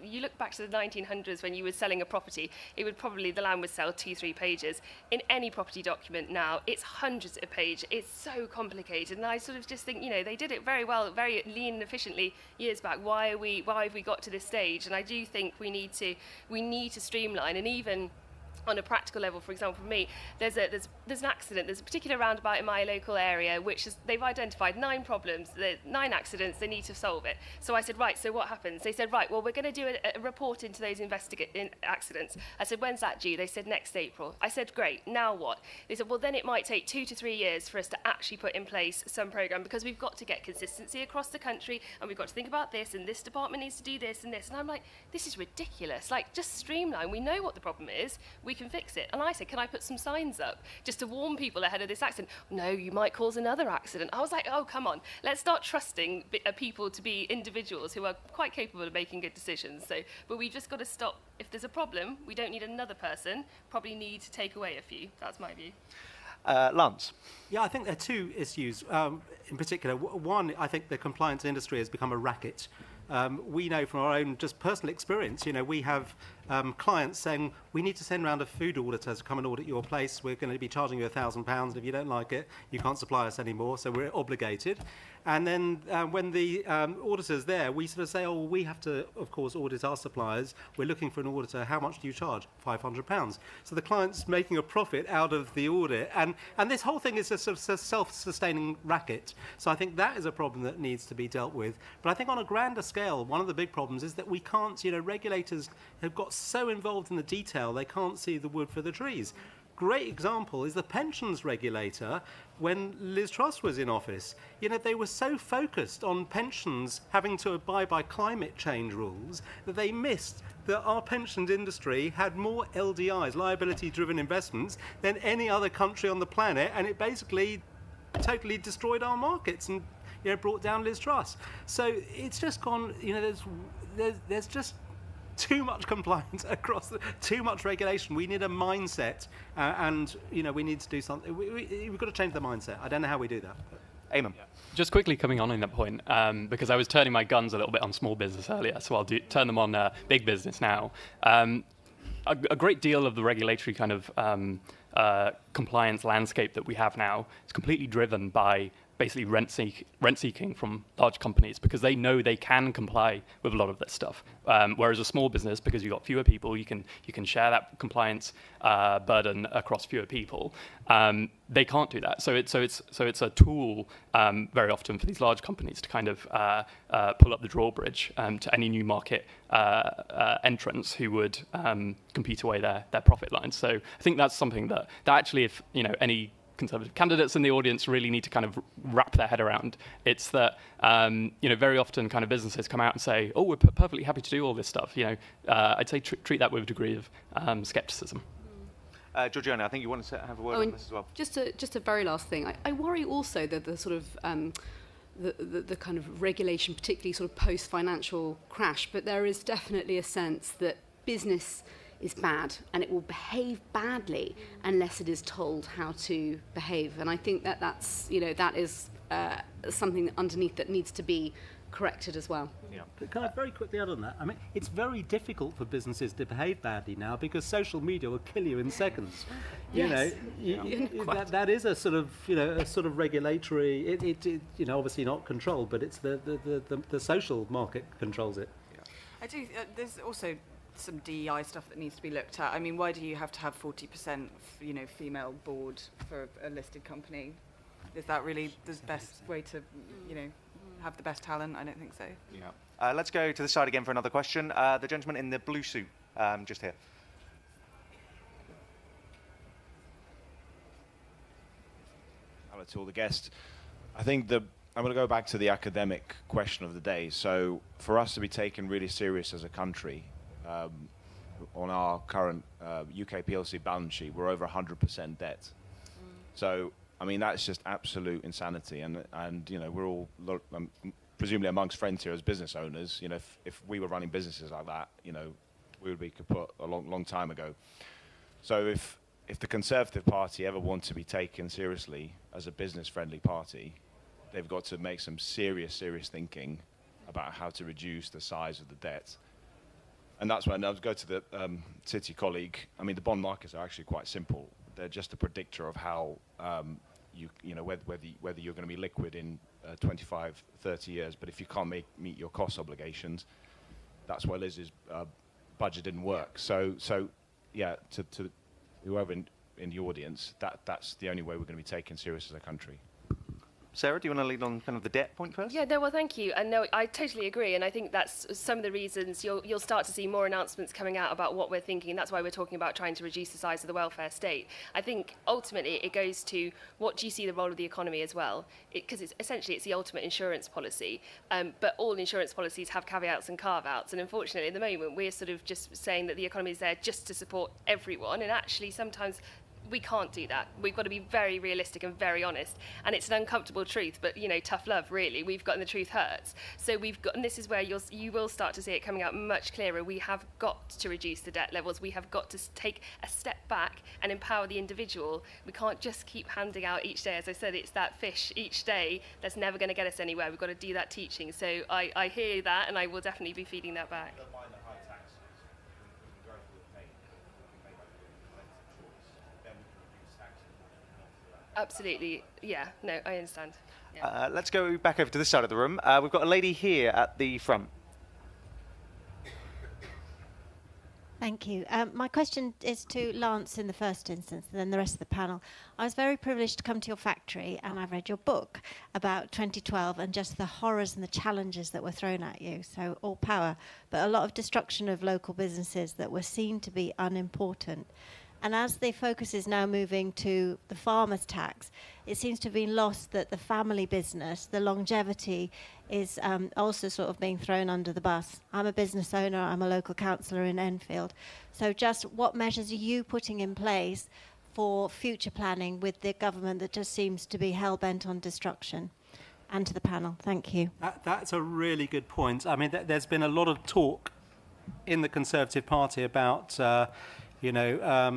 you look back to the 1900s when you were selling a property, the land would sell 2-3 pages. In any property document now, it's hundreds of pages. It's so complicated, and I sort of just think, they did it very well, very lean and efficiently years back. Why have we got to this stage? And I do think we need to streamline. And even on a practical level, for example, for me, there's an accident. There's a particular roundabout in my local area they've identified 9 problems, 9 accidents. They need to solve it. So I said, right. So what happens? They said, right. Well, we're going to do a report into those accidents. I said, when's that due? They said next April. I said, great. Now what? They said, well, then it might take 2 to 3 years for us to actually put in place some program, because we've got to get consistency across the country, and we've got to think about this, and this department needs to do this and this. And I'm like, this is ridiculous. Like, just streamline. We know what the problem is. We can fix it. And I said, can I put some signs up just to warn people ahead of this accident? No, you might cause another accident. I was like, oh, come on. Let's start trusting people to be individuals who are quite capable of making good decisions. But we've just got to stop. If there's a problem, we don't need another person. Probably need to take away a few. That's my view. Lance. Yeah, I think there are 2 issues in particular. One, I think the compliance industry has become a racket. We know from our own just personal experience, we have clients saying, we need to send around a food auditor to come and audit your place. We're going to be charging you £1,000. If you don't like it, you can't supply us anymore. So we're obligated. And then when the auditor's there, we sort of say, oh, we have to, of course, audit our suppliers. We're looking for an auditor. How much do you charge? £500. So the client's making a profit out of the audit. And this whole thing is a sort of self-sustaining racket. So I think that is a problem that needs to be dealt with. But I think on a grander scale, one of the big problems is that we can't, regulators have got so involved in the detail, they can't see the wood for the trees. Great example is the pensions regulator when Liz Truss was in office. They were so focused on pensions having to abide by climate change rules that they missed that our pensions industry had more LDIs, liability-driven investments, than any other country on the planet, and it basically totally destroyed our markets and brought down Liz Truss. So it's just gone, there's just too much compliance too much regulation. We need a mindset, and we need to do something. We've got to change the mindset. I don't know how we do that. Eamon. Yeah. Just quickly coming on in that point, because I was turning my guns a little bit on small business earlier, so I'll turn them on big business now. A great deal of the regulatory kind of compliance landscape that we have now is completely driven by basically rent seeking from large companies because they know they can comply with a lot of this stuff. Whereas a small business, because you've got fewer people, you can share that compliance burden across fewer people. They can't do that. So it's a tool very often for these large companies to kind of pull up the drawbridge to any new market entrants who would compete away their profit lines. So I think that's something that actually, if any Conservative candidates in the audience really need to kind of wrap their head around. It's that very often kind of businesses come out and say, "Oh, we're perfectly happy to do all this stuff." I'd say treat that with a degree of skepticism. Georgiana, I think you wanted to have a word on this as well. Just a very last thing. I worry also that the sort of the kind of regulation, particularly sort of post-financial crash, but there is definitely a sense that business is bad and it will behave badly unless it is told how to behave. And I think that's that is something underneath that needs to be corrected as well. Yeah. But can I very quickly add on that? I mean, it's very difficult for businesses to behave badly now because social media will kill you in seconds. Yes. That is a sort of regulatory. It obviously not controlled, but it's the social market controls it. Yeah. I do. There's also some DEI stuff that needs to be looked at. I mean, why do you have to have 40% female board for a listed company? Is that really the best way to have the best talent? I don't think so. Yeah. Let's go to the side again for another question. The gentleman in the blue suit, just here. Hello to all the guests. I think I'm going to go back to the academic question of the day. So for us to be taken really serious as a country, on our current UK PLC balance sheet, we're over 100% debt. So, I mean, that's just absolute insanity. And we're all, presumably amongst friends here as business owners, if we were running businesses like that, we would be kaput a long time ago. So if the Conservative Party ever want to be taken seriously as a business-friendly party, they've got to make some serious thinking about how to reduce the size of the debt. And that's when I'll go to the City colleague. I mean, the bond markets are actually quite simple. They're just a predictor of how whether you're going to be liquid in 25, 30 years. But if you can't meet your cost obligations, that's why Liz's budget didn't work. So yeah, to whoever in the audience, that's the only way we're going to be taken serious as a country. Sarah, do you want to lead on kind of the debt point first? Yeah, no, well, thank you. And no, I totally agree. And I think that's some of the reasons you'll start to see more announcements coming out about what we're thinking. That's why we're talking about trying to reduce the size of the welfare state. I think ultimately it goes to what do you see the role of the economy as well? Because it's the ultimate insurance policy. But all insurance policies have caveats and carve-outs. And unfortunately, at the moment, we're sort of just saying that the economy is there just to support everyone. And actually, sometimes we can't do that. We've got to be very realistic and very honest. And it's an uncomfortable truth, but tough love, really. We've got, and the truth hurts. So and this is where you will start to see it coming out much clearer. We have got to reduce the debt levels. We have got to take a step back and empower the individual. We can't just keep handing out each day. As I said, it's that fish each day that's never going to get us anywhere. We've got to do that teaching. So I hear that, and I will definitely be feeding that back. Absolutely, yeah, no, I understand. Yeah. Let's go back over to this side of the room. We've got a lady here at the front. Thank you. My question is to Lance in the first instance, and then the rest of the panel. I was very privileged to come to your factory, and I've read your book about 2012 and just the horrors and the challenges that were thrown at you. So all power, but a lot of destruction of local businesses that were seen to be unimportant. And as the focus is now moving to the farmer's tax, it seems to have been lost that the family business, the longevity, is also sort of being thrown under the bus. I'm a business owner, I'm a local councillor in Enfield. So just what measures are you putting in place for future planning with the government that just seems to be hell-bent on destruction? And to the panel, thank you. That's a really good point. I mean, there's been a lot of talk in the Conservative Party about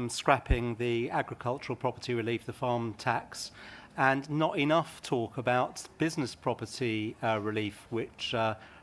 scrapping the agricultural property relief, the farm tax, and not enough talk about business property relief, which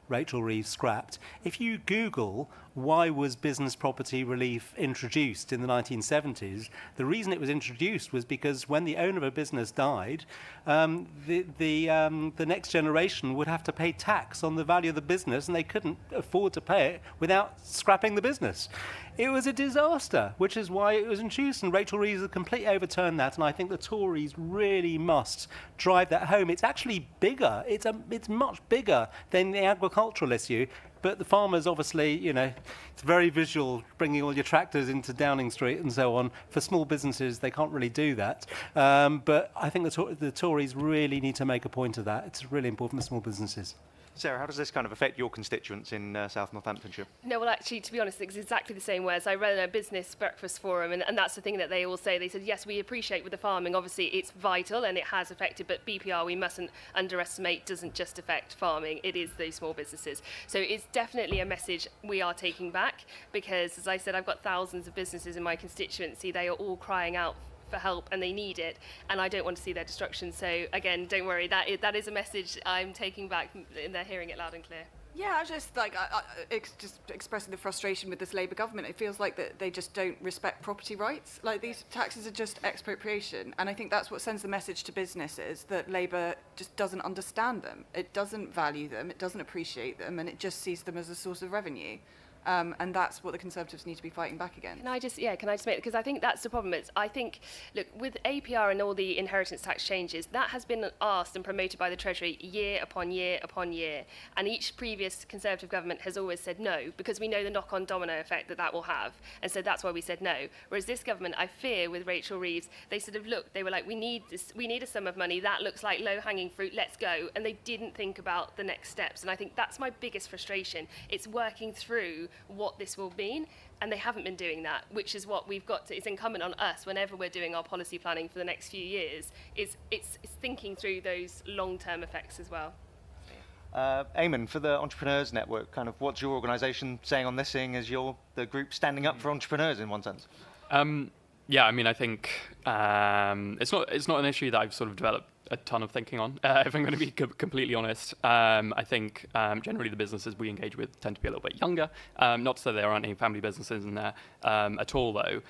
Rachel Reeves scrapped. If you Google why was business property relief introduced in the 1970s? The reason it was introduced was because when the owner of a business died, the next generation would have to pay tax on the value of the business, and they couldn't afford to pay it without scrapping the business. It was a disaster, which is why it was introduced, and Rachel Reeves has completely overturned that, and I think the Tories really must drive that home. It's actually bigger. It's much bigger than the agricultural issue, but the farmers obviously, it's very visual, bringing all your tractors into Downing Street and so on. For small businesses, they can't really do that. But I think the Tories really need to make a point of that. It's really important for small businesses. Sarah, how does this kind of affect your constituents in South Northamptonshire? No, well, actually, to be honest, it's exactly the same way. As I run a business breakfast forum, and that's the thing that they all say. They said, yes, we appreciate with the farming, obviously it's vital and it has affected, but BPR, we mustn't underestimate, doesn't just affect farming, it is those small businesses. So it's definitely a message we are taking back, because, as I said, I've got thousands of businesses in my constituency. They are all crying out for help and they need it, and I don't want to see their destruction. So again, don't worry, that is a message I'm taking back, and they're hearing it loud and clear. Yeah, I just just expressing the frustration with this Labour government. It feels like that they just don't respect property rights. Like, these taxes are just expropriation, and I think that's what sends the message to businesses, that Labour just doesn't understand them. It doesn't value them, it doesn't appreciate them, and it just sees them as a source of revenue. And that's what the Conservatives need to be fighting back against. Can I just make, because I think that's the problem. I think, look, with APR and all the inheritance tax changes, that has been asked and promoted by the Treasury year upon year upon year. And each previous Conservative government has always said no, because we know the knock-on domino effect that will have. And so that's why we said no. Whereas this government, I fear, with Rachel Reeves, they sort of looked, they were like, we need a sum of money, that looks like low-hanging fruit, let's go. And they didn't think about the next steps. And I think that's my biggest frustration. It's working through what this will mean, and they haven't been doing that, which is what we've got to, it's incumbent on us whenever we're doing our policy planning for the next few years, it's thinking through those long-term effects as well. Eamon, for the Entrepreneurs Network, kind of what's your organisation saying on this, seeing as you're the group standing up for entrepreneurs in one sense? Yeah, I mean, I think it's not an issue that I've sort of developed a ton of thinking on, if I'm going to be completely honest. I think generally the businesses we engage with tend to be a little bit younger. Not to say there aren't any family businesses in there at all, though.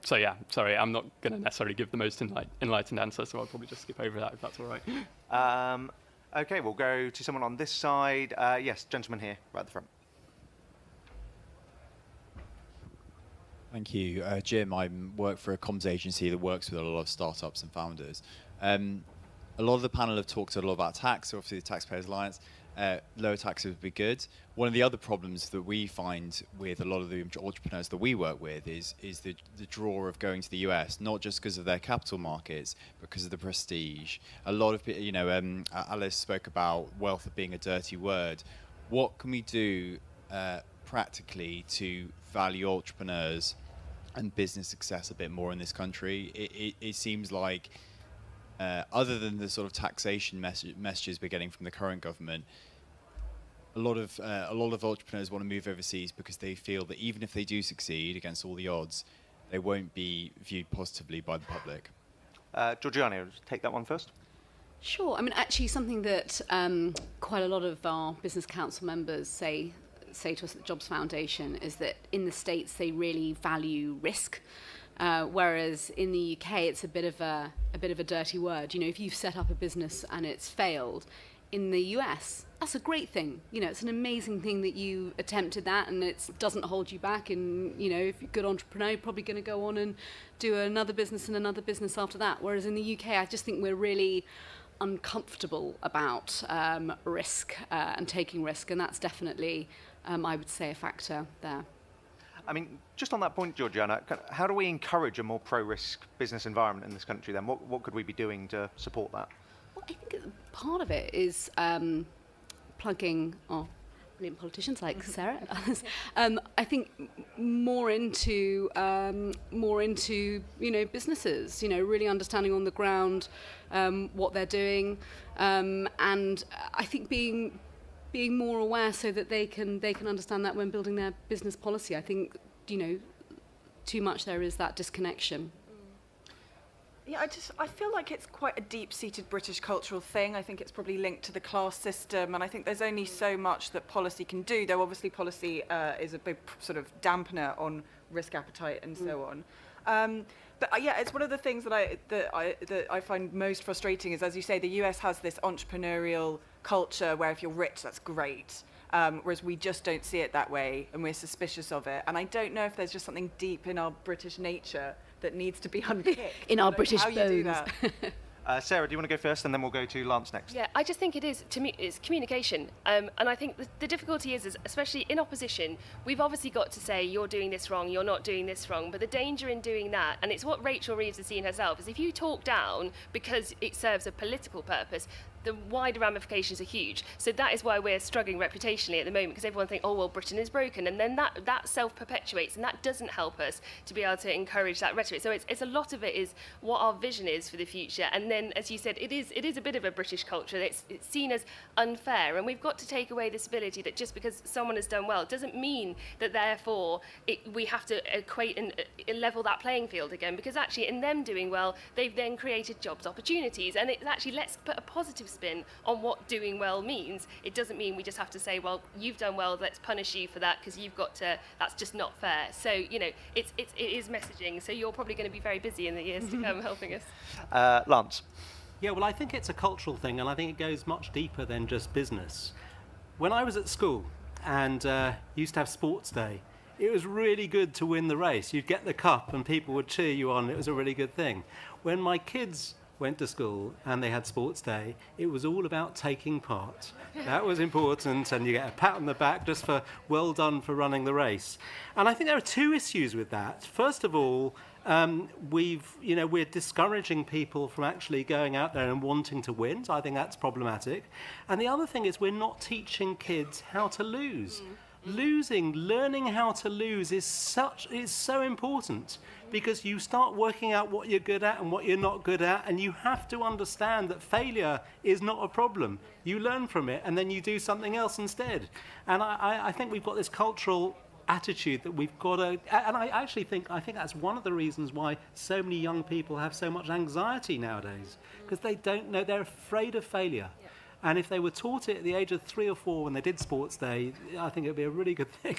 So yeah, sorry, I'm not going to necessarily give the most enlightened answer, so I'll probably just skip over that if that's all right. Okay, we'll go to someone on this side. Yes, gentleman here, right at the front. Thank you. Jim, I work for a comms agency that works with a lot of startups and founders. A lot of the panel have talked a lot about tax, obviously the Taxpayers Alliance. Lower taxes would be good. One of the other problems that we find with a lot of the entrepreneurs that we work with is the draw of going to the US, not just because of their capital markets, but because of the prestige. A lot of people, Alice spoke about wealth being a dirty word. What can we do practically to value entrepreneurs and business success a bit more in this country? It seems like, other than the sort of taxation messages we're getting from the current government, a lot of entrepreneurs want to move overseas because they feel that even if they do succeed against all the odds, they won't be viewed positively by the public. Georgiana, take that one first. Sure. I mean, actually, something that quite a lot of our business council members say to us at the Jobs Foundation is that in the States they really value risk, whereas in the UK it's a bit of a dirty word. If you've set up a business and it's failed, in the US that's a great thing. It's an amazing thing that you attempted that, and it doesn't hold you back. And if you're a good entrepreneur, you're probably going to go on and do another business and another business after that. Whereas in the UK, I just think we're really uncomfortable about risk and taking risk, and that's definitely, I would say, a factor there. I mean, just on that point, Georgiana, how do we encourage a more pro-risk business environment in this country then? What could we be doing to support that? Well, I think part of it is plugging brilliant politicians like Sarah and others. I think more into businesses. Really understanding on the ground what they're doing, and I think being more aware so that they can understand that when building their business policy. I think too much there is that disconnection. Yeah, I feel like it's quite a deep-seated British cultural thing. I think it's probably linked to the class system, and I think there's only so much that policy can do, though obviously policy is a big sort of dampener on risk appetite and so on. But yeah, it's one of the things that I find most frustrating is, as you say, the US has this entrepreneurial culture where if you're rich, that's great. Whereas we just don't see it that way, and we're suspicious of it. And I don't know if there's just something deep in our British nature that needs to be unpicked. In our British how bones. you do that. Sarah, do you want to go first, and then we'll go to Lance next? Yeah, I just think it is, to me, it's communication. And I think the difficulty is, especially in opposition, we've obviously got to say, you're doing this wrong, you're not doing this wrong. But the danger in doing that, and it's what Rachel Reeves has seen herself, is if you talk down because it serves a political purpose, the wider ramifications are huge. So that is why we're struggling reputationally at the moment, because everyone thinks, oh, well, Britain is broken. And then that self-perpetuates, and that doesn't help us to be able to encourage that rhetoric. So it's a lot of it is what our vision is for the future. And then, as you said, it is a bit of a British culture. It's seen as unfair. And we've got to take away this ability that just because someone has done well doesn't mean that therefore we have to equate and level that playing field again. Because actually, in them doing well, they've then created jobs opportunities. And it's actually, let's put a positive spin on what doing well means. It doesn't mean we just have to say, well, you've done well, let's punish you for that because you've got to, that's just not fair. So, you know, it is messaging. So you're probably going to be very busy in the years to come helping us. Lance. Yeah, well, I think it's a cultural thing, and I think it goes much deeper than just business. When I was at school and used to have sports day, it was really good to win the race. You'd get the cup and people would cheer you on. It was a really good thing. When my kids went to school and they had sports day, it was all about taking part. That was important, and you get a pat on the back just for well done for running the race. And I think there are two issues with that. First of all, we're discouraging people from actually going out there and wanting to win. So I think that's problematic. And the other thing is we're not teaching kids how to lose. Learning how to lose is so important, because you start working out what you're good at and what you're not good at, and you have to understand that failure is not a problem. You learn from it and then you do something else instead. And I think we've got this cultural attitude that we've got to, and I think that's one of the reasons why so many young people have so much anxiety nowadays, because they don't know, they're afraid of failure. And if they were taught it at the age of 3 or 4 when they did sports day, I think it would be a really good thing.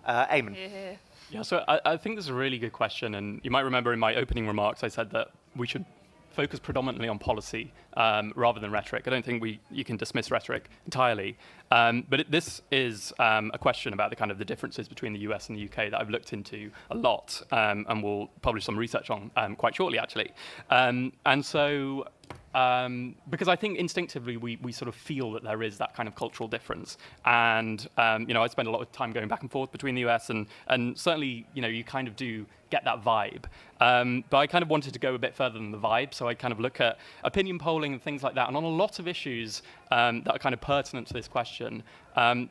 Eamon. Yeah, so I think this is a really good question. And you might remember in my opening remarks, I said that we should focus predominantly on policy rather than rhetoric. I don't think you can dismiss rhetoric entirely. But this is a question about the kind of the differences between the US and the UK that I've looked into a lot and will publish some research on quite shortly, actually. And so because I think instinctively we sort of feel that there is that kind of cultural difference. And, I spend a lot of time going back and forth between the US and certainly, you kind of do get that vibe. But I kind of wanted to go a bit further than the vibe. So I kind of look at opinion polling and things like that. And on a lot of issues that are kind of pertinent to this question,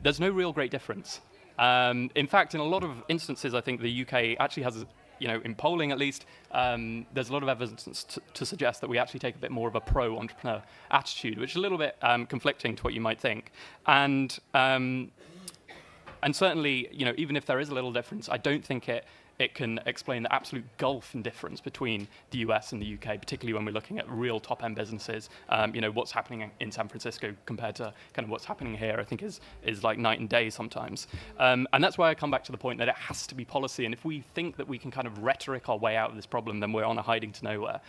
there's no real great difference. In fact, in a lot of instances, I think the UK actually has in polling at least, there's a lot of evidence to suggest that we actually take a bit more of a pro-entrepreneur attitude, which is a little bit conflicting to what you might think. And certainly, even if there is a little difference, I don't think it can explain the absolute gulf in difference between the US and the UK, particularly when we're looking at real top-end businesses. What's happening in San Francisco compared to kind of what's happening here, I think is like night and day sometimes. And that's why I come back to the point that it has to be policy. And if we think that we can kind of rhetoric our way out of this problem, then we're on a hiding to nowhere.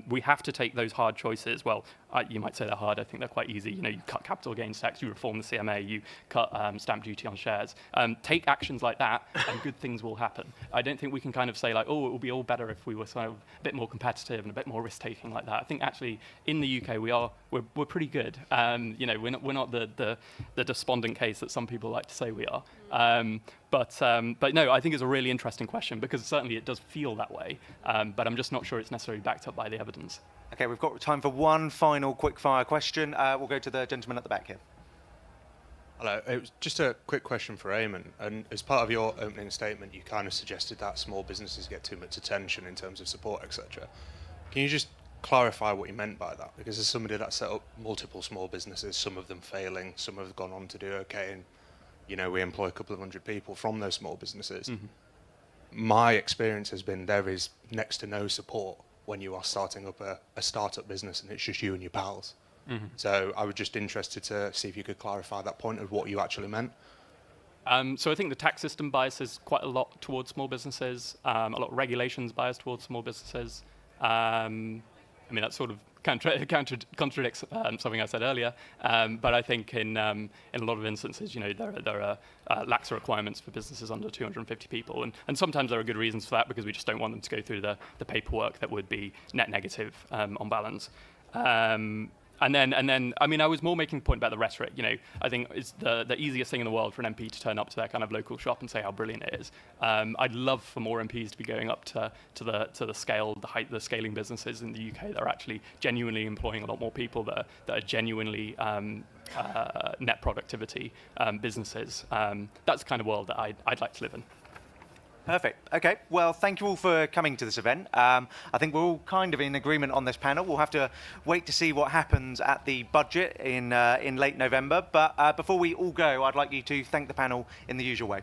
We have to take those hard choices. Well, you might say they're hard. I think they're quite easy. You cut capital gains tax, you reform the CMA, you cut stamp duty on shares. Take actions like that, and good things will happen. I don't think we can kind of say like, oh, it would be all better if we were sort of a bit more competitive and a bit more risk-taking like that. I think actually in the UK we're pretty good. We're not the despondent case that some people like to say we are. But no, I think it's a really interesting question because certainly it does feel that way. But I'm just not sure it's necessarily backed up by the evidence. Okay, we've got time for one final quick-fire question. We'll go to the gentleman at the back here. Hello, it was just a quick question for Eamon. And as part of your opening statement, you kind of suggested that small businesses get too much attention in terms of support, etc. Can you just clarify what you meant by that? Because as somebody that set up multiple small businesses, some of them failing, some have gone on to do okay, and we employ a couple of hundred people from those small businesses. Mm-hmm. My experience has been there is next to no support when you are starting up a startup business and it's just you and your pals. So I was just interested to see if you could clarify that point of what you actually meant. So I think the tax system biases quite a lot towards small businesses. A lot of regulations bias towards small businesses. I mean, that sort of contradicts something I said earlier. But I think in a lot of instances, there are lax requirements for businesses under 250 people, and sometimes there are good reasons for that because we just don't want them to go through the paperwork that would be net negative on balance. And then, I mean, I was more making a point about the rhetoric. I think it's the easiest thing in the world for an MP to turn up to their kind of local shop and say how brilliant it is. I'd love for more MPs to be going up to the scale, the scaling businesses in the UK that are actually genuinely employing a lot more people, that are genuinely net productivity businesses. That's the kind of world that I'd like to live in. Perfect. Okay. Well, thank you all for coming to this event. I think we're all kind of in agreement on this panel. We'll have to wait to see what happens at the budget in late November. But before we all go, I'd like you to thank the panel in the usual way.